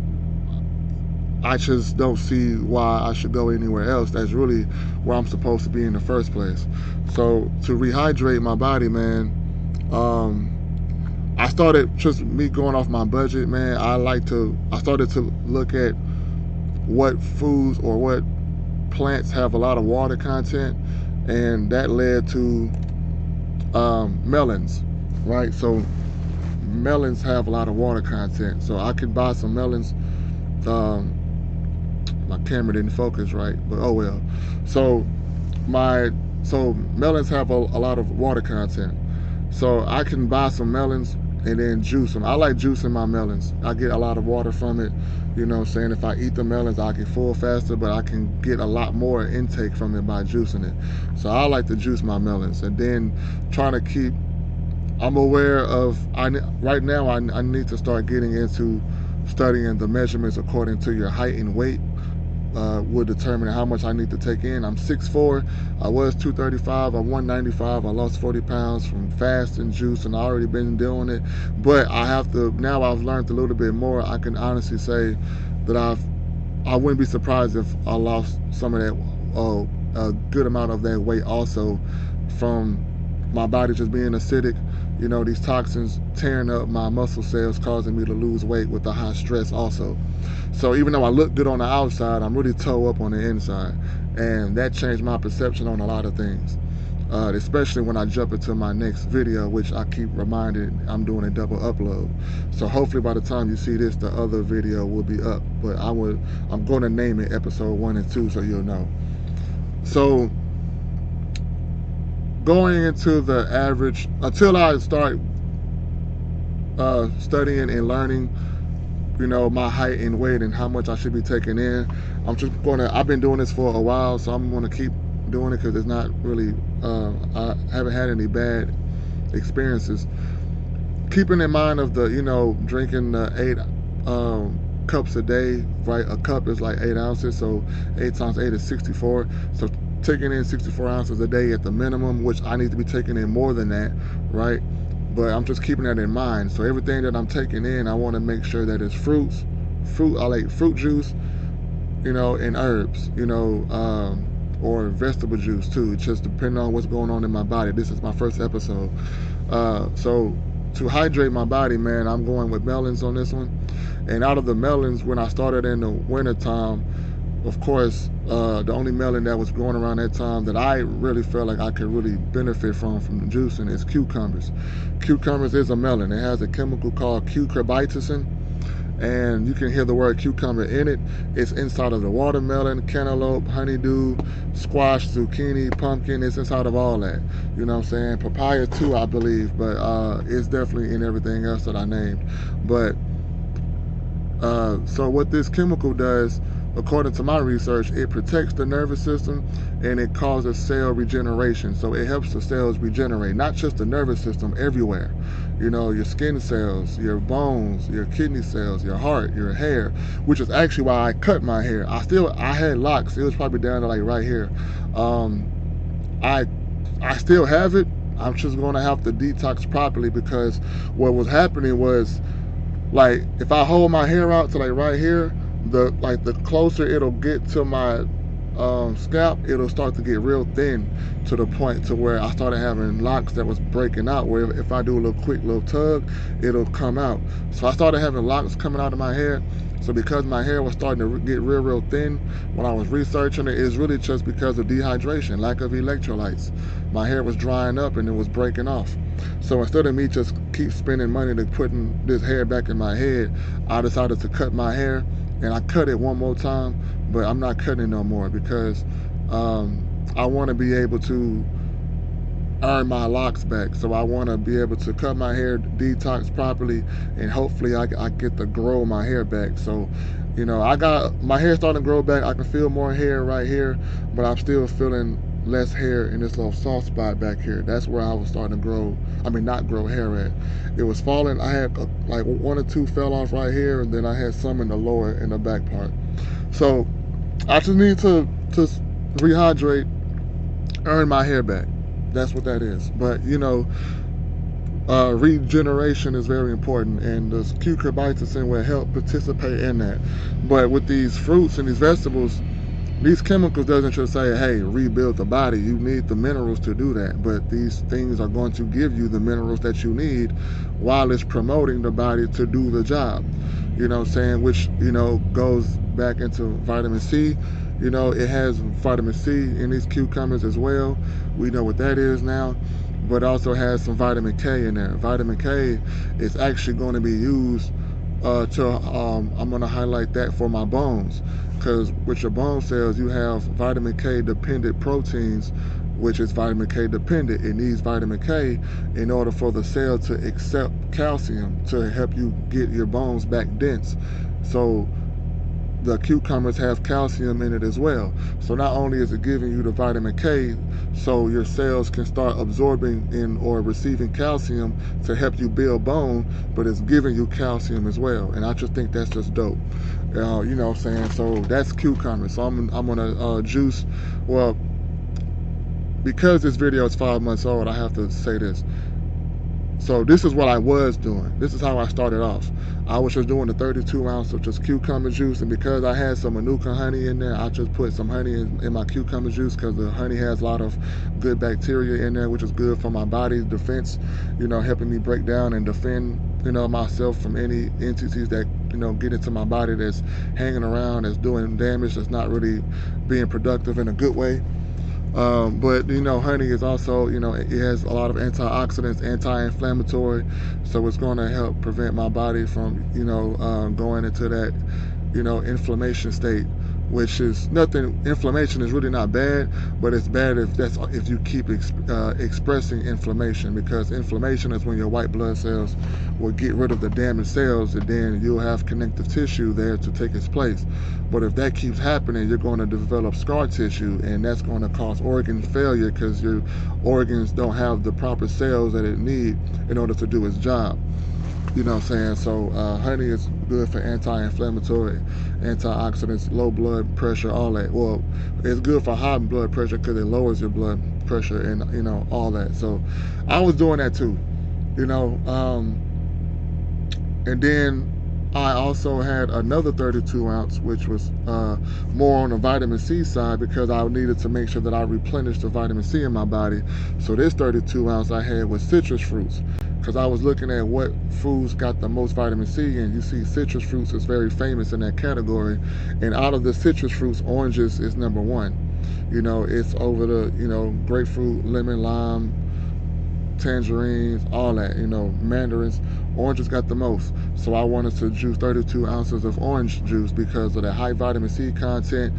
I just don't see why I should go anywhere else. That's really where I'm supposed to be in the first place. So to rehydrate my body, man, I started, just me going off my budget, man, I started to look at what foods or what plants have a lot of water content, and that led to melons, right? So melons have a lot of water content, so I could buy some melons. My camera didn't focus right, but oh well. So melons have a lot of water content, so I can buy some melons and then juice them. I like juicing my melons. I get a lot of water from it. You know what I'm saying? If I eat the melons, I get full faster, but I can get a lot more intake from it by juicing it. So I like to juice my melons, and then trying to keep, I'm aware of, right now I need to start getting into studying the measurements according to your height and weight, will determine how much I need to take in. I'm 6'4", I was 235, I'm 195. I lost 40 pounds from fasting, juice, and I already been doing it. But I have to, now I've learned a little bit more. I can honestly say that I wouldn't be surprised if I lost some of that, a good amount of that weight also from my body just being acidic. You know, these toxins tearing up my muscle cells, causing me to lose weight with the high stress also. So even though I look good on the outside, I'm really toe up on the inside. And that changed my perception on a lot of things. Especially when I jump into my next video, which I keep reminded I'm doing a double upload. So hopefully by the time you see this, the other video will be up. But I'm going to name it episode 1 and 2 so you'll know. So going into the average, until I start studying and learning, you know, my height and weight and how much I should be taking in, I've been doing this for a while, so I'm gonna keep doing it because it's not really, I haven't had any bad experiences. Keeping in mind of the, you know, drinking 8 cups a day, right? A cup is like 8 ounces, so 8 times 8 is 64. So taking in 64 ounces a day at the minimum, which I need to be taking in more than that, right? But I'm just keeping that in mind. So everything that I'm taking in, I want to make sure that it's fruits. I like fruit juice, you know, and herbs, you know, or vegetable juice too, just depending on what's going on in my body. This is my first episode. So to hydrate my body, man, I'm going with melons on this one. And out of the melons, when I started in the winter time, of course, the only melon that was growing around that time that I really felt like I could really benefit from the juicing is cucumbers. Cucumbers is a melon. It has a chemical called cucurbitacin, and you can hear the word cucumber in it. It's inside of the watermelon, cantaloupe, honeydew, squash, zucchini, pumpkin. It's inside of all that. You know what I'm saying? Papaya too, I believe, but it's definitely in everything else that I named. But so what this chemical does, according to my research, it protects the nervous system and it causes cell regeneration. So it helps the cells regenerate, not just the nervous system, everywhere. You know, your skin cells, your bones, your kidney cells, your heart, your hair, which is actually why I cut my hair. I had locks. It was probably down to like right here. I still have it. I'm just going to have to detox properly, because what was happening was, like, if I hold my hair out to like right here, the closer it'll get to my scalp, it'll start to get real thin, to the point to where I started having locks that was breaking out, where if I do a quick little tug, it'll come out. So I started having locks coming out of my hair. So because my hair was starting to get real thin, when I was researching it, it's really just because of dehydration, lack of electrolytes. My hair was drying up and it was breaking off. So instead of me just keep spending money to putting this hair back in my head, I decided to cut my hair. And I cut it one more time, but I'm not cutting it no more, because I want to be able to earn my locks back. So I want to be able to cut my hair, detox properly, and hopefully I get to grow my hair back. So, you know, I got my hair starting to grow back. I can feel more hair right here, but I'm still feeling less hair in this little soft spot back here. That's where I was starting to grow, not grow hair at. It was falling. I had like 1 or 2 fell off right here, and then I had some in the lower, in the back part. So I just need to rehydrate, earn my hair back. That's what that is. But, you know, regeneration is very important, and the cucurbitacin will help participate in that. But with these fruits and these vegetables, these chemicals doesn't just say, hey, rebuild the body. You need the minerals to do that. But these things are going to give you the minerals that you need while it's promoting the body to do the job. You know what I'm saying? Which, you know, goes back into vitamin C. You know, it has vitamin C in these cucumbers as well. We know what that is now. But also has some vitamin K in there. Vitamin K is actually going to be used I'm going to highlight that for my bones, because with your bone cells you have vitamin K dependent proteins, which is vitamin K dependent. It needs vitamin K in order for the cell to accept calcium to help you get your bones back dense. So the cucumbers have calcium in it as well. So not only is it giving you the vitamin K, so your cells can start absorbing in or receiving calcium to help you build bone, but it's giving you calcium as well. And I just think that's just dope. You know what I'm saying? So that's cucumber. So I'm gonna juice. Well, because this video is 5 months old, I have to say this. So this is what I was doing. This is how I started off. I was just doing the 32 ounce of just cucumber juice, and because I had some Manuka honey in there, I just put some honey in my cucumber juice because the honey has a lot of good bacteria in there, which is good for my body's defense, you know, helping me break down and defend, you know, myself from any entities that, you know, get into my body that's hanging around, that's doing damage, that's not really being productive in a good way. But you know, honey is also, you know, it has a lot of antioxidants, anti-inflammatory, so it's going to help prevent my body from, you know, going into that, you know, inflammation state, which is nothing. Inflammation is really not bad, but it's bad if you keep expressing inflammation, because inflammation is when your white blood cells will get rid of the damaged cells, and then you'll have connective tissue there to take its place. But if that keeps happening, you're going to develop scar tissue, and that's going to cause organ failure because your organs don't have the proper cells that it needs in order to do its job. You know what I'm saying? So honey is good for anti-inflammatory, antioxidants, low blood pressure, all that. Well, it's good for high blood pressure because it lowers your blood pressure and, you know, all that. So I was doing that too, you know. And then I also had another 32 ounce, which was more on the vitamin C side, because I needed to make sure that I replenished the vitamin C in my body. So this 32 ounce I had was citrus fruits, because I was looking at what foods got the most vitamin C, and you see citrus fruits is very famous in that category. And out of the citrus fruits, oranges is number one. You know, it's over the, you know, grapefruit, lemon, lime, tangerines, all that, you know, mandarins. Oranges got the most. So I wanted to juice 32 ounces of orange juice because of the high vitamin C content.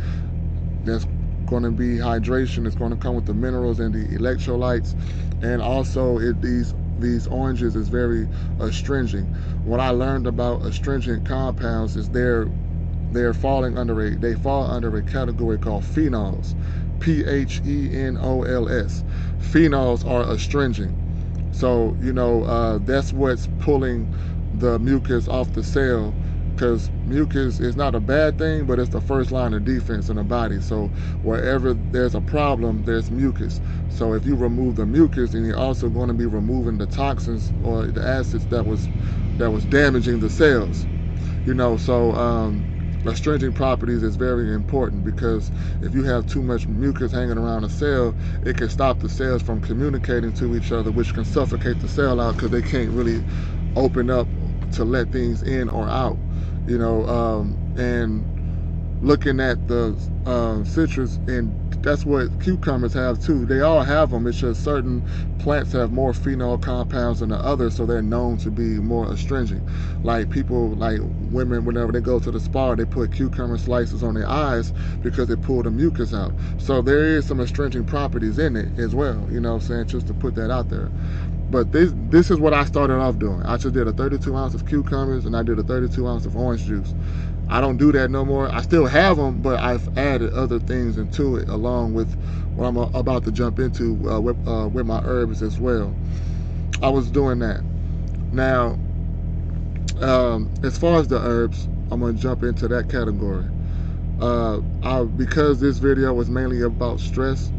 That's going to be hydration. It's going to come with the minerals and the electrolytes. And also these oranges is very astringent. What I learned about astringent compounds is they fall under a category called phenols. Phenols. Phenols are astringent. So, you know, that's what's pulling the mucus off the cell, because mucus is not a bad thing, but it's the first line of defense in the body. So wherever there's a problem, there's mucus. So if you remove the mucus, then you're also going to be removing the toxins or the acids that was damaging the cells. You know, so astringent properties is very important, because if you have too much mucus hanging around a cell, it can stop the cells from communicating to each other, which can suffocate the cell out because they can't really open up to let things in or out. You know, and looking at the citrus, and that's what cucumbers have too. They all have them. It's just certain plants have more phenol compounds than the others, so they're known to be more astringent. Like people, like women, whenever they go to the spa, they put cucumber slices on their eyes because they pull the mucus out. So there is some astringent properties in it as well, you know what I'm saying, just to put that out there. But this is what I started off doing. I just did a 32 ounce of cucumbers, and I did a 32 ounce of orange juice. I don't do that no more. I still have them, but I've added other things into it, along with what I'm about to jump into with my herbs as well. I was doing that. Now, as far as the herbs, I'm going to jump into that category. Because this video was mainly about stress,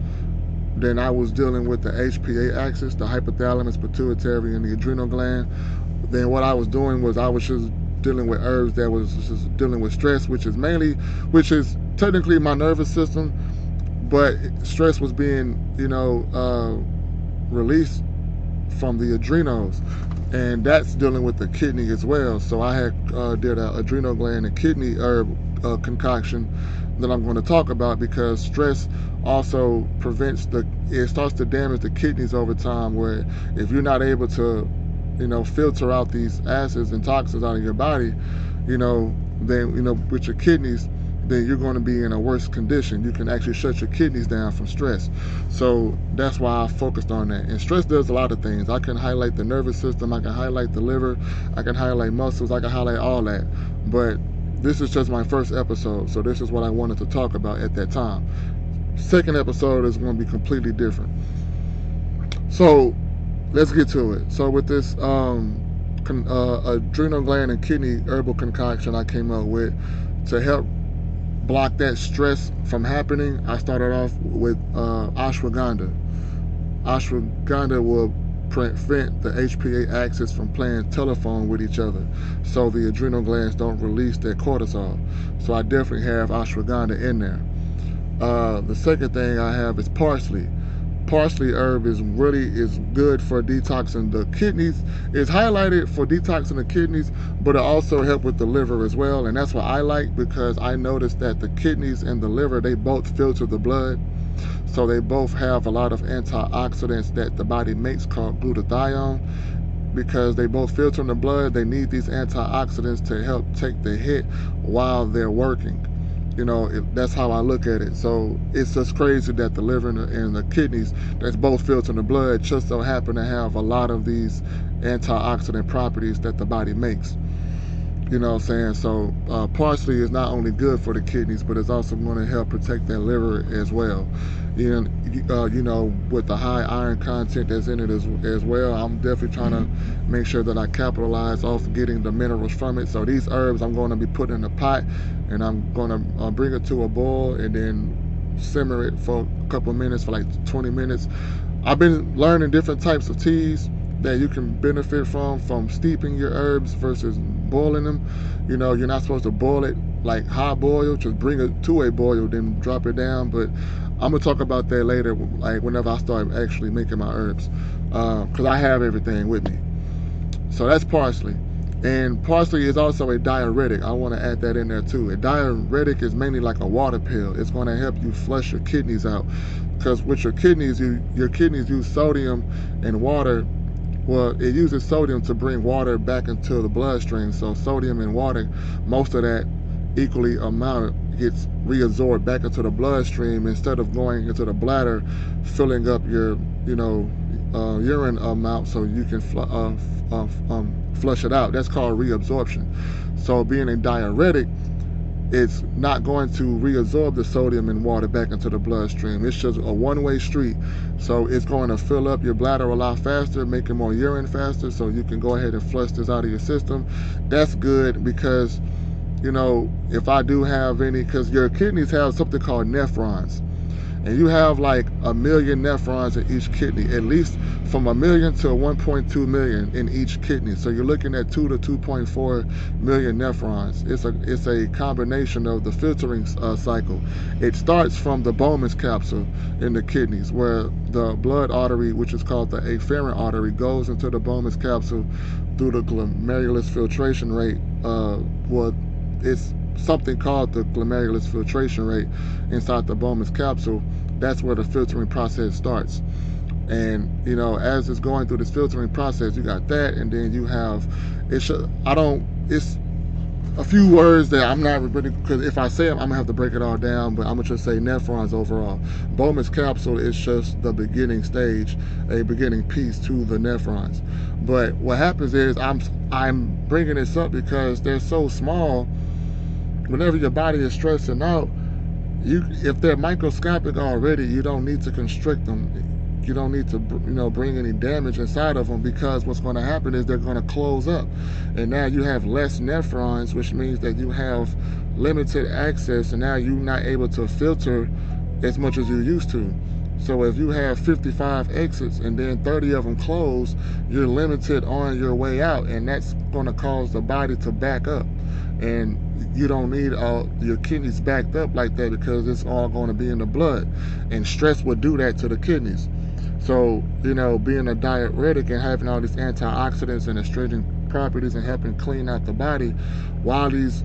then I was dealing with the HPA axis, the hypothalamus, pituitary, and the adrenal gland. Then what I was doing was I was just dealing with herbs that was just dealing with stress, which is technically my nervous system, but stress was being, you know, released from the adrenals, and that's dealing with the kidney as well. So I had did an adrenal gland and kidney herb concoction that I'm going to talk about, because stress also it starts to damage the kidneys over time, where if you're not able to, you know, filter out these acids and toxins out of your body, you know, then, you know, with your kidneys, then you're going to be in a worse condition. You can actually shut your kidneys down from stress. So that's why I focused on that. And stress does a lot of things. I can highlight the nervous system, I can highlight the liver, I can highlight muscles, I can highlight all that. But this is just my first episode, so this is what I wanted to talk about at that time. Second episode is going to be completely different. So let's get to it. So with this adrenal gland and kidney herbal concoction I came up with to help block that stress from happening, I started off with ashwagandha. Ashwagandha will prevent the HPA axis from playing telephone with each other, so the adrenal glands don't release their cortisol. So I definitely have ashwagandha in there. The second thing I have is parsley. Parsley herb is good for detoxing the kidneys. It's highlighted for detoxing the kidneys, but it also helps with the liver as well. And that's what I like, because I noticed that the kidneys and the liver, they both filter the blood. So they both have a lot of antioxidants that the body makes called glutathione. Because they both filter in the blood, they need these antioxidants to help take the hit while they're working. That's how I look at it. So it's just crazy that the liver and the kidneys, that's both filtering the blood, just so happen to have a lot of these antioxidant properties that the body makes. You know what I'm saying? So parsley is not only good for the kidneys, but it's also going to help protect that liver as well. With the high iron content that's in it as well, I'm definitely trying to make sure that I capitalize off getting the minerals from it. So these herbs I'm going to be putting in a pot, and I'm going to bring it to a boil and then simmer it for a couple of minutes, for like 20 minutes. I've been learning different types of teas that you can benefit from steeping your herbs versus boiling them. You're not supposed to boil it like high boil, just bring it to a boil, then drop it down. But I'm gonna talk about that later, like whenever I start actually making my herbs, because I have everything with me. So that's parsley. And parsley is also a diuretic. I want to add that in there too. A diuretic is mainly like a water pill. It's going to help you flush your kidneys out, because with your kidneys use sodium and water. Well, it uses sodium to bring water back into the bloodstream. So sodium and water, most of that equally amount gets reabsorbed back into the bloodstream, instead of going into the bladder, filling up your urine amount so you can flush it out. That's called reabsorption. So being a diuretic, it's not going to reabsorb the sodium and water back into the bloodstream. It's just a one-way street. So it's going to fill up your bladder a lot faster, making more urine faster, so you can go ahead and flush this out of your system. That's good, because if I do have any, because your kidneys have something called nephrons, and you have like 1 million nephrons in each kidney, at least from 1 million to 1.2 million in each kidney. So you're looking at 2 to 2.4 million nephrons. It's a combination of the filtering cycle. It starts from the Bowman's capsule in the kidneys, where the blood artery, which is called the afferent artery, goes into the Bowman's capsule through the glomerulus filtration rate. It's something called the glomerulus filtration rate inside the Bowman's capsule. That's where the filtering process starts. And as it's going through this filtering process, you got that, and then you have it's a few words that I'm not really, because if I say them, I'm gonna have to break it all down, but I'm gonna just say nephrons overall. Bowman's capsule is just the beginning stage, a beginning piece to the nephrons. But what happens is I'm bringing this up because they're so small. Whenever your body is stressing out, if they're microscopic already, you don't need to constrict them. You don't need to bring any damage inside of them, because what's going to happen is they're going to close up, and now you have less nephrons, which means that you have limited access, and now you're not able to filter as much as you used to. So if you have 55 exits and then 30 of them close, you're limited on your way out, and that's going to cause the body to back up. And you don't need your kidneys backed up like that, because it's all going to be in the blood, and stress would do that to the kidneys. So being a diuretic and having all these antioxidants and astringent properties and helping clean out the body, while these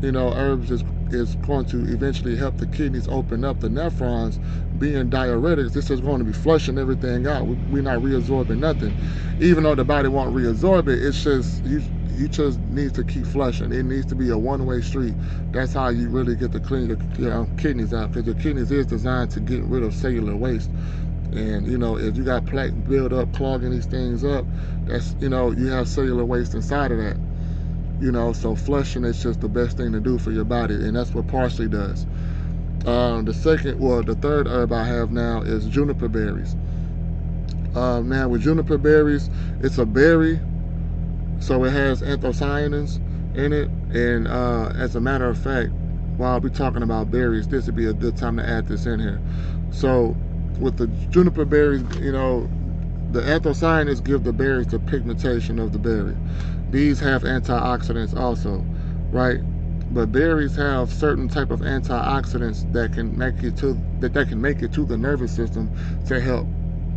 herbs is going to eventually help the kidneys open up the nephrons. Being diuretics, this is going to be flushing everything out. We're not reabsorbing nothing, even though the body won't reabsorb it. It's just you just need to keep flushing. It needs to be a one-way street. That's how you really get to clean your kidneys out, because your kidneys is designed to get rid of cellular waste. And if you got plaque build up, clogging these things up, that's you have cellular waste inside of that. So flushing is just the best thing to do for your body, and that's what parsley does. The third herb I have now is juniper berries. Now with juniper berries, it's a berry, so it has anthocyanins in it. And as a matter of fact, while we're talking about berries, this would be a good time to add this in here. So with the juniper berries, the anthocyanins give the berries the pigmentation of the berry. These have antioxidants also, right? But berries have certain type of antioxidants that can make it to the nervous system to help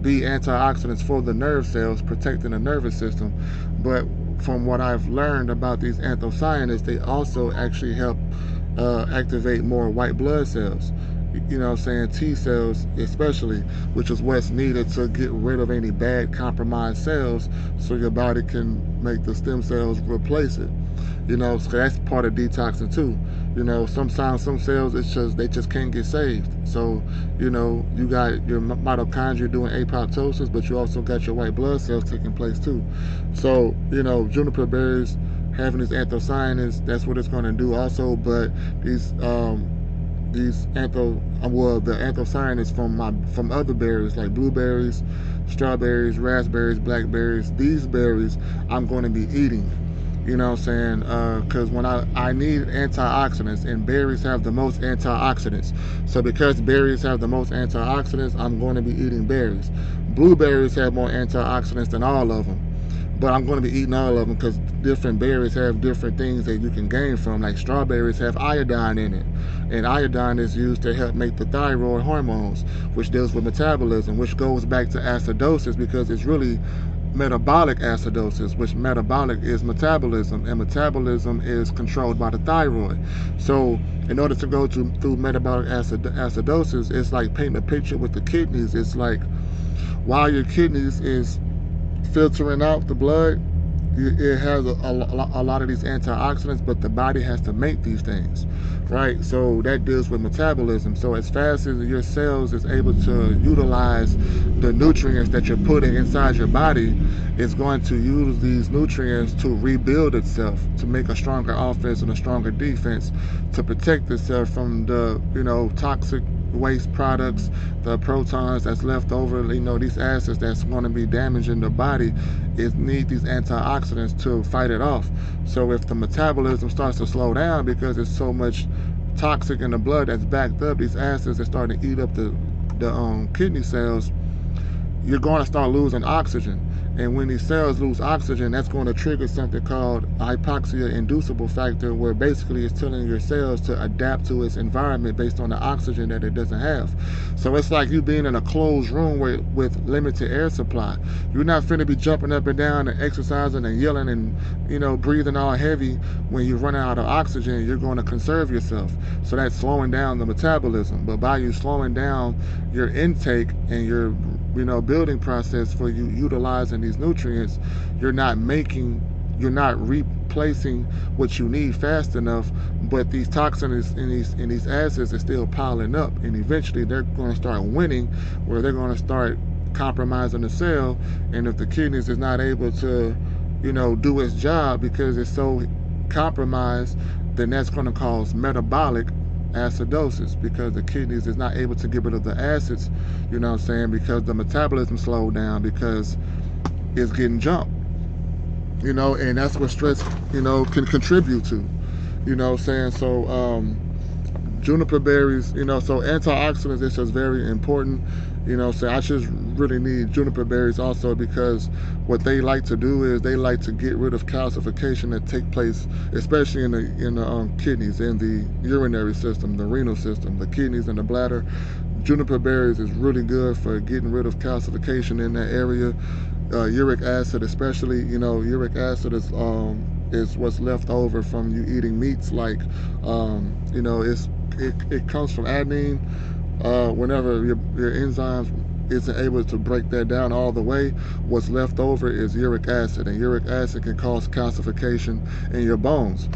be antioxidants for the nerve cells, protecting the nervous system. But from what I've learned about these anthocyanins, they also actually help activate more white blood cells. T cells especially, which is what's needed to get rid of any bad compromised cells so your body can make the stem cells replace it. So that's part of detoxing too. Sometimes some cells they just can't get saved. So, you got your mitochondria doing apoptosis, but you also got your white blood cells taking place too. So, juniper berries having these anthocyanins, that's what it's going to do also. But the anthocyanins from other berries like blueberries, strawberries, raspberries, blackberries, these berries I'm going to be eating. Because when I need antioxidants, and berries have the most antioxidants. So because berries have the most antioxidants, I'm going to be eating berries. Blueberries have more antioxidants than all of them, but I'm going to be eating all of them because different berries have different things that you can gain from. Like strawberries have iodine in it, and iodine is used to help make the thyroid hormones, which deals with metabolism, which goes back to acidosis, because it's really metabolic acidosis, which metabolic is metabolism, and metabolism is controlled by the thyroid. So in order to go through metabolic acidosis, it's like painting a picture with the kidneys. It's like while your kidneys is filtering out the blood, it has a lot of these antioxidants, but the body has to make these things, right? So that deals with metabolism. So as fast as your cells is able to utilize the nutrients that you're putting inside your body, it's going to use these nutrients to rebuild itself, to make a stronger offense and a stronger defense, to protect itself from the toxic waste products, the protons that's left over, these acids that's going to be damaging the body. It needs these antioxidants to fight it off. So if the metabolism starts to slow down because there's so much toxic in the blood that's backed up, these acids are starting to eat up the kidney cells, you're going to start losing oxygen. And when these cells lose oxygen, that's going to trigger something called a hypoxia-inducible factor, where basically it's telling your cells to adapt to its environment based on the oxygen that it doesn't have. So it's like you being in a closed room with limited air supply. You're not finna be jumping up and down and exercising and yelling and breathing all heavy. When you run out of oxygen, you're going to conserve yourself. So that's slowing down the metabolism. But by you slowing down your intake and your building process for you utilizing these nutrients, you're not replacing what you need fast enough, but these toxins and these acids are still piling up, and eventually they're going to start winning, where they're going to start compromising the cell. And if the kidneys is not able to do its job because it's so compromised, then that's going to cause metabolic acidosis, because the kidneys is not able to get rid of the acids, because the metabolism slowed down, because it's getting jumped, and that's what stress, can contribute to, So juniper berries, so antioxidants is just very important, So I just really need juniper berries also, because what they like to do is they like to get rid of calcification that take place, especially in the kidneys, in the urinary system, the renal system, the kidneys and the bladder. Juniper berries is really good for getting rid of calcification in that area. Uric acid especially, uric acid is what's left over from you eating meats, like it comes from adenine. Whenever your enzymes isn't able to break that down all the way, what's left over is uric acid, and uric acid can cause calcification in your bones,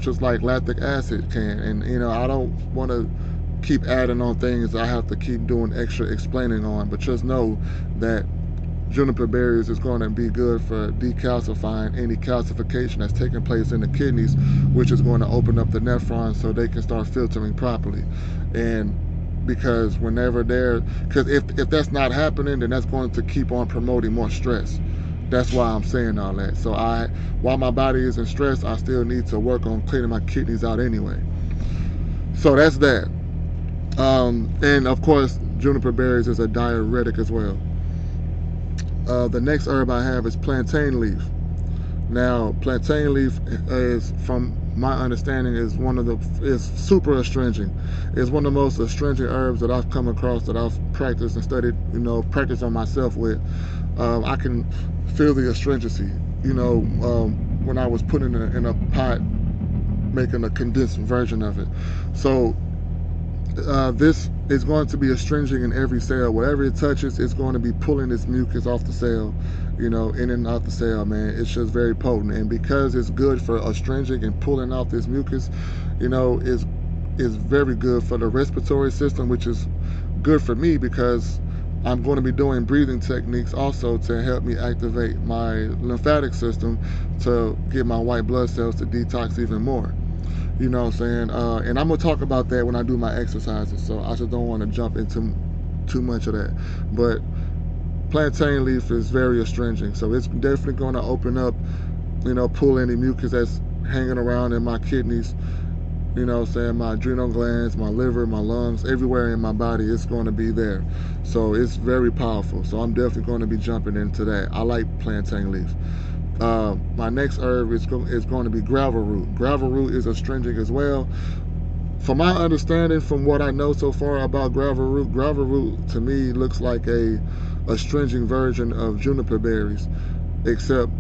just like lactic acid can. And I don't want to keep adding on things I have to keep doing extra explaining on, but just know that juniper berries is going to be good for decalcifying any calcification that's taking place in the kidneys, which is going to open up the nephrons so they can start filtering properly. And because whenever because if that's not happening, then that's going to keep on promoting more stress. That's why I'm saying all that. So while my body is in stress, I still need to work on cleaning my kidneys out anyway. So that's that. And of course, juniper berries is a diuretic as well. The next herb I have is plantain leaf. Now, plantain leaf is, from my understanding, is super astringent. It's one of the most astringent herbs that I've come across, that I've practiced and studied, practiced on myself with. I can feel the astringency, when I was putting it in a pot, making a condensed version of it. So this is going to be astringent in every cell. Whatever it touches, it's going to be pulling its mucus off the cell, in and out the cell, man. It's just very potent. And because it's good for astringent and pulling out this mucus, is very good for the respiratory system, which is good for me because I'm going to be doing breathing techniques also to help me activate my lymphatic system to get my white blood cells to detox even more. You know what I'm saying? And I'm going to talk about that when I do my exercises, so I just don't want to jump into too much of that. But plantain leaf is very astringent, so it's definitely going to open up, pull any mucus that's hanging around in my kidneys, my adrenal glands, my liver, my lungs, everywhere in my body, it's going to be there. So it's very powerful. So I'm definitely going to be jumping into that. I like plantain leaf. My next herb is going to be gravel root. Gravel root is astringent as well. From my understanding, from what I know so far about gravel root to me looks like a astringent version of juniper berries, except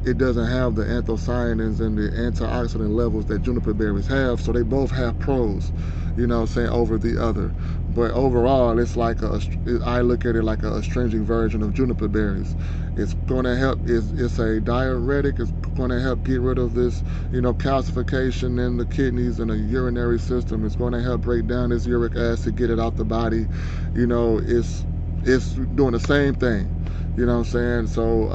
it doesn't have the anthocyanins and the antioxidant levels that juniper berries have. So they both have pros, over the other. But overall, it's like I look at it like a astringent version of juniper berries. It's going to help. It's a diuretic. It's going to help get rid of this, calcification in the kidneys and the urinary system. It's going to help break down this uric acid, get it out the body. It's doing the same thing. You know what I'm saying? So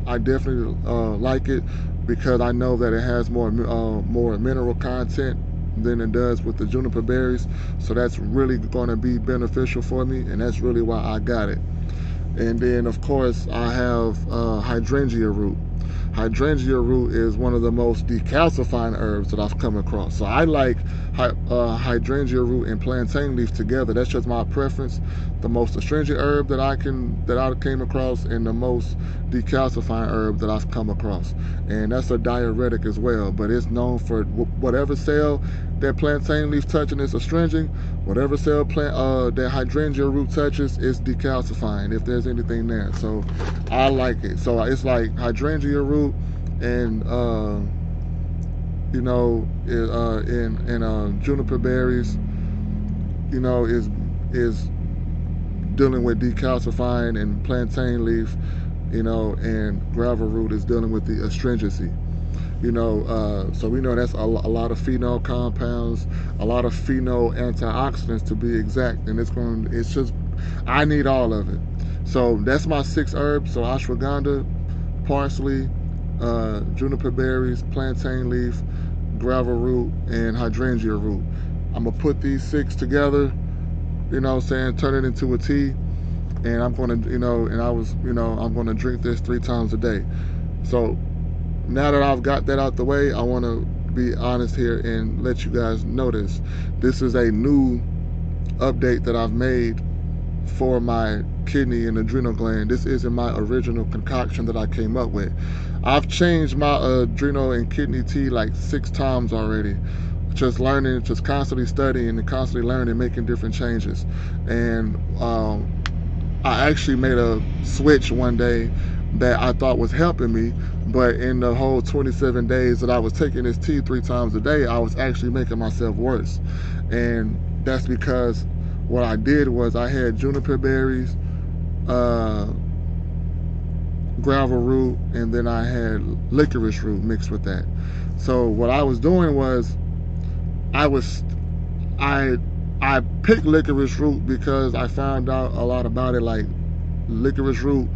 I definitely like it because I know that it has more mineral content than it does with the juniper berries. So that's really going to be beneficial for me, and that's really why I got it. And then, of course, I have hydrangea root. Hydrangea root is one of the most decalcifying herbs that I've come across. So I like hydrangea root and plantain leaf together. That's just my preference. The most astringent herb that I came across, and the most decalcifying herb that I've come across. And that's a diuretic as well. But it's known for whatever cell that plantain leaf touching is astringent. Whatever cell that hydrangea root touches is decalcifying, if there's anything there. So I like it. So it's like hydrangea root and juniper berries, is dealing with decalcifying, and plantain leaf, and gravel root is dealing with the astringency. So we know that's a lot of phenol compounds, a lot of phenol antioxidants to be exact, and I need all of it. So that's my 6 herbs. So ashwagandha, parsley, juniper berries, plantain leaf, gravel root, and hydrangea root. I'm gonna put these 6 together, turn it into a tea, and I'm gonna, I'm gonna drink this 3 times a day. So now that I've got that out the way, I want to be honest here and let you guys know this. This is a new update that I've made for my kidney and adrenal gland. This isn't my original concoction that I came up with. I've changed my adrenal and kidney tea like 6 times already. Just learning, just constantly studying and constantly learning, making different changes. And I actually made a switch one day that I thought was helping me, but in the whole 27 days that I was taking this tea 3 times a day, I was actually making myself worse. And that's because what I did was I had juniper berries, gravel root, and then I had licorice root mixed with that. So what I was doing was I picked licorice root because I found out a lot about it like licorice root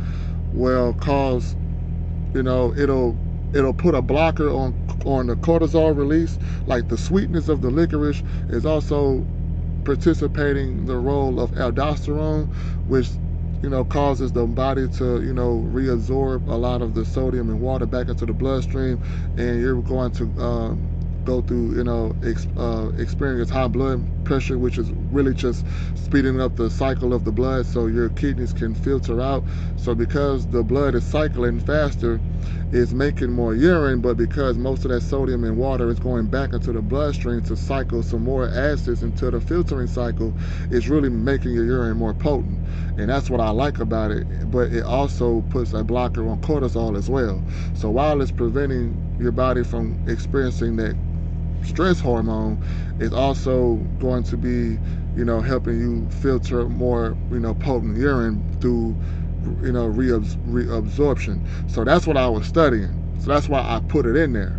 will cause, it'll put a blocker on the cortisol release. Like the sweetness of the licorice is also participating the role of aldosterone, which causes the body to reabsorb a lot of the sodium and water back into the bloodstream, and you're going to go through experience high blood pressure, which is really just speeding up the cycle of the blood so your kidneys can filter out. So because the blood is cycling faster, it's making more urine, but because most of that sodium and water is going back into the bloodstream to cycle some more acids into the filtering cycle, it's really making your urine more potent. And that's what I like about it. But it also puts a blocker on cortisol as well. So while it's preventing your body from experiencing that stress hormone, it's also going to be helping you filter more potent urine through reabsorption. So that's what I was studying. So that's why I put it in there.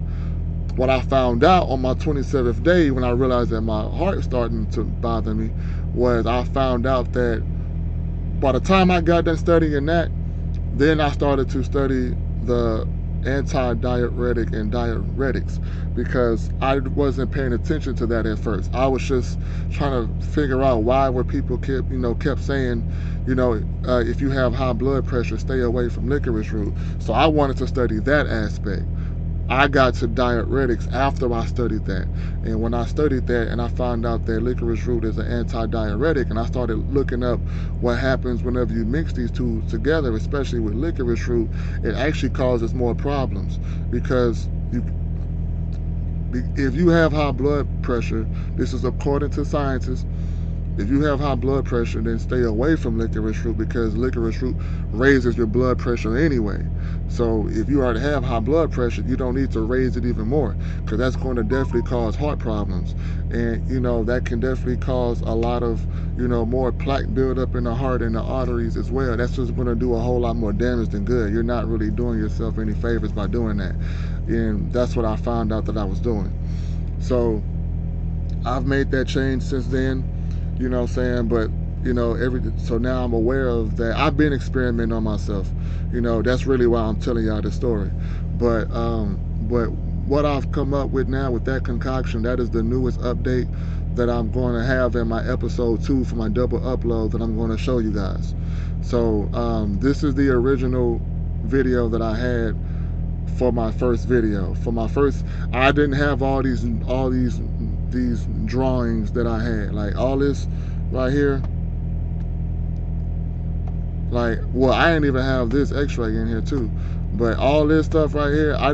What I found out on my 27th day, when I realized that my heart was starting to bother me, was I found out that by the time I got done studying that, then I started to study the anti-diuretic and diuretics, because I wasn't paying attention to that at first. I was just trying to figure out why were people kept saying, if you have high blood pressure, stay away from licorice root. So I wanted to study that aspect. I got to diuretics after I studied that. And when I studied that and I found out that licorice root is an anti-diuretic, and I started looking up what happens whenever you mix these two together, especially with licorice root, it actually causes more problems. Because if you have high blood pressure, this is according to scientists, if you have high blood pressure, then stay away from licorice root, because licorice root raises your blood pressure anyway. So if you already have high blood pressure, you don't need to raise it even more, because that's going to definitely cause heart problems. And that can definitely cause a lot of more plaque buildup in the heart and the arteries as well. That's just going to do a whole lot more damage than good. You're not really doing yourself any favors by doing that. And that's what I found out that I was doing. So I've made that change since then. But so now I'm aware of that. I've been experimenting on myself. That's really why I'm telling y'all this story. But what I've come up with now with that concoction, that is the newest update that I'm going to have in my episode 2 for my double upload that I'm going to show you guys. So this is the original video that I had for my first video. For my first, I didn't have all these drawings that I had, like all this right here. I didn't even have this x-ray in here too, but all this stuff right here, I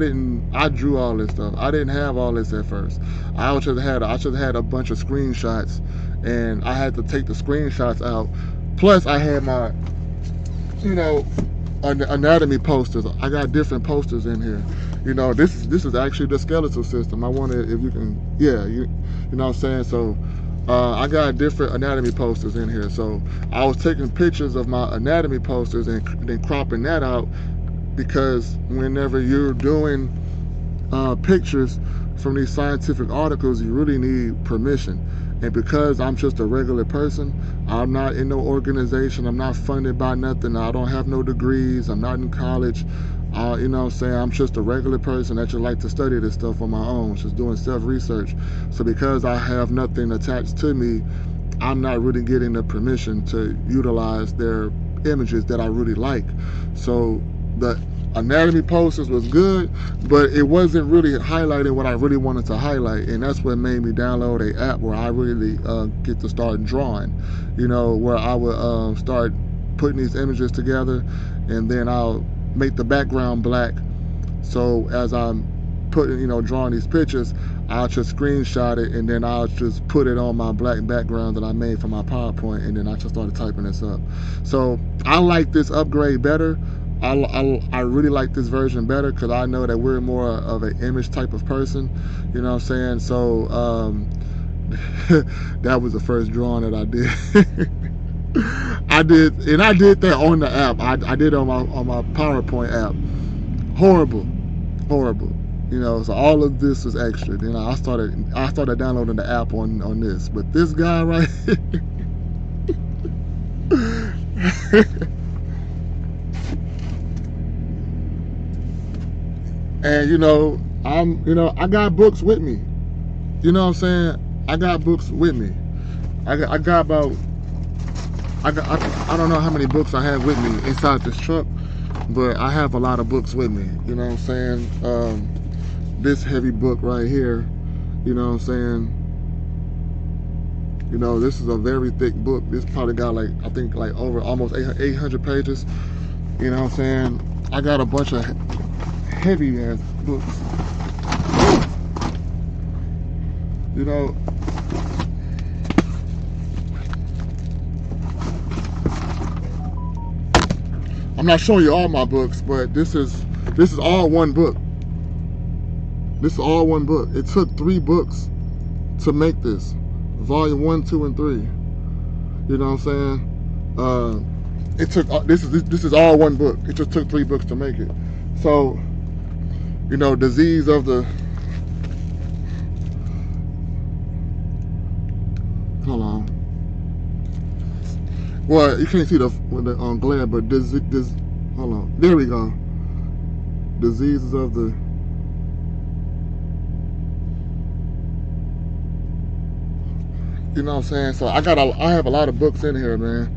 drew all this stuff. I didn't have all this at first. I should have had a bunch of screenshots, and I had to take the screenshots out. Plus I had my anatomy posters. I got different posters in here. This is actually the skeletal system. I wonder if you can, you know what I'm saying? So I got different anatomy posters in here. So I was taking pictures of my anatomy posters and then cropping that out, because whenever you're doing pictures from these scientific articles, you really need permission. And because I'm just a regular person, I'm not in no organization, I'm not funded by nothing, I don't have no degrees, I'm not in college, I'm just a regular person that just like to study this stuff on my own, just doing self-research. So because I have nothing attached to me, I'm not really getting the permission to utilize their images that I really like. So the anatomy posters was good, but it wasn't really highlighting what I really wanted to highlight, and that's what made me download a app where I really get to start drawing, where I would start putting these images together, and then I'll make the background black. So as I'm putting, drawing these pictures, I'll just screenshot it, and then I'll just put it on my black background that I made for my PowerPoint, and then I just started typing this up. So I like this upgrade better. I really like this version better, because I know that we're more of an image type of person, you know what I'm saying? So that was the first drawing that I did. I did that on the app. I did it on my PowerPoint app. Horrible. So all of this was extra. Then I started downloading the app on this. But this guy right here, And I got books with me. You know what I'm saying? I got books with me. I got about I don't know how many books I have with me inside this truck, but I have a lot of books with me. You know what I'm saying? This heavy book right here. You know what I'm saying? This is a very thick book. This probably got I think over almost 800 pages. You know what I'm saying? I got a bunch of heavy ass books. I'm not showing you all my books, but this is all one book. This is all one book. It took 3 books to make this. Volume 1, 2, and 3. You know what I'm saying? It took this is all one book. It just took 3 books to make it. So, disease of the hold on. Well, you can't see the glare, but this hold on. There we go. Diseases of the You know what I'm saying? So I have a lot of books in here, man.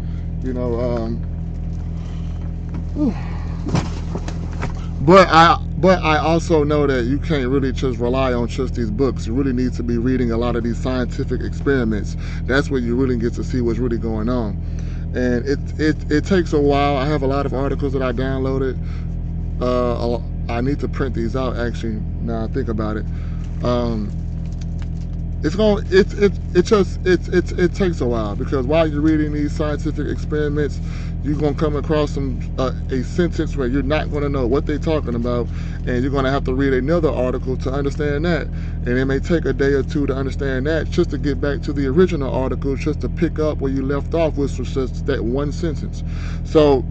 But I also know that you can't really just rely on just these books. You really need to be reading a lot of these scientific experiments. That's where you really get to see what's really going on. And it takes a while. I have a lot of articles that I downloaded. I need to print these out actually. Now I think about it. It takes a while, because while you're reading these scientific experiments, you're gonna come across a sentence where you're not gonna know what they're talking about, and you're gonna have to read another article to understand that, and it may take a day or 2 to understand that, just to get back to the original article, just to pick up where you left off, which was just that one sentence. So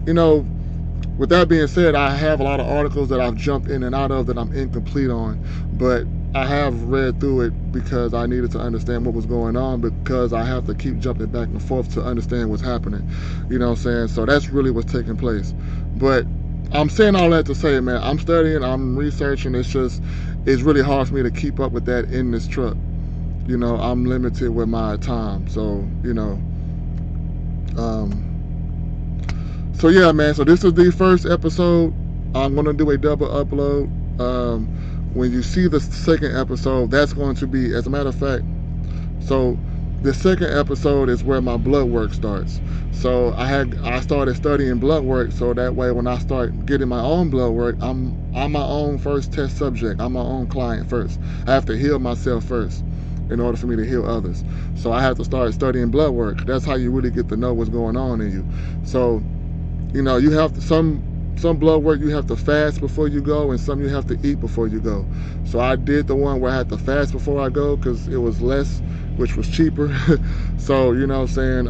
with that being said, I have a lot of articles that I've jumped in and out of that I'm incomplete on, but I have read through it because I needed to understand what was going on, because I have to keep jumping back and forth to understand what's happening. You know what I'm saying? So that's really what's taking place. But I'm saying all that to say, man, I'm studying, I'm researching. It's really hard for me to keep up with that in this truck. I'm limited with my time. So, so yeah, man, so this is the first episode. I'm going to do a double upload. When you see the second episode, that's going to be, as a matter of fact, so the second episode is where my blood work starts. So I started studying blood work, so that way when I start getting my own blood work, I'm my own first test subject. I'm my own client first. I have to heal myself first in order for me to heal others. So I have to start studying blood work. That's how you really get to know what's going on in you. So you have some blood work you have to fast before you go, and some you have to eat before you go. So I did the one where I had to fast before I go because it was less, which was cheaper. So you know what I'm saying,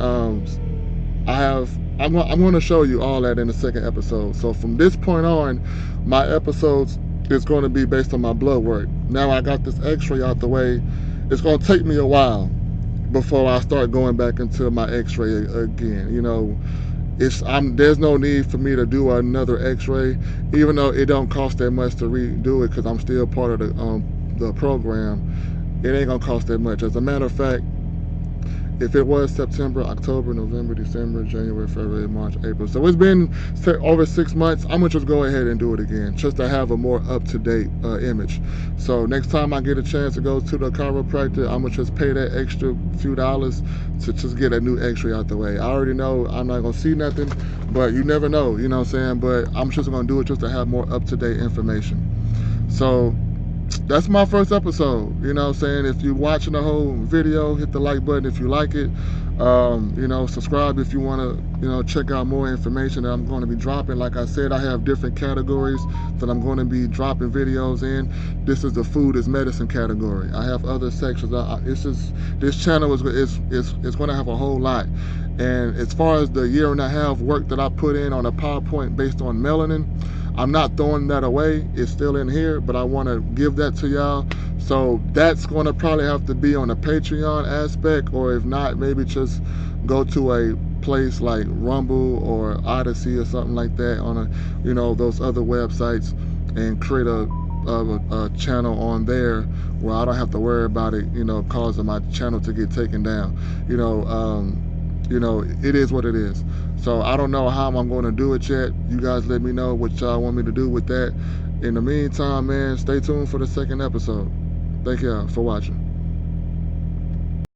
I'm going to show you all that in the second episode. So from this point on, my episodes is going to be based on my blood work. Now I got this x-ray out the way. It's going to take me a while before I start going back into my x-ray again. There's no need for me to do another x-ray, even though it don't cost that much to redo it, because I'm still part of the program. It ain't gonna cost that much. As a matter of fact, if it was September, October, November, December, January, February, March, April, so it's been over 6 months, I'm gonna just go ahead and do it again, just to have a more up-to-date image. So next time I get a chance to go to the chiropractor, I'm gonna just pay that extra few dollars to just get a new x-ray out the way. I already know I'm not gonna see nothing, but you never know, you know what I'm saying? But I'm just gonna do it just to have more up-to-date information. So that's my first episode. You know what I'm saying? If you're watching the whole video, hit the like button if you like it. Subscribe if you want to, check out more information that I'm going to be dropping. Like I said, I have different categories that I'm going to be dropping videos in. This is the food is medicine category. I have other sections. This channel is going to have a whole lot. And as far as the 1.5 year work that I put in on a PowerPoint based on melanin, I'm not throwing that away. It's still in here, but I want to give that to y'all. So that's going to probably have to be on a Patreon aspect, or if not, maybe just go to a place like Rumble or Odyssey or something like that on those other websites, and create a channel on there where I don't have to worry about it, causing my channel to get taken down. It is what it is. So I don't know how I'm going to do it yet. You guys let me know what y'all want me to do with that. In the meantime, man, stay tuned for the second episode. Thank y'all for watching.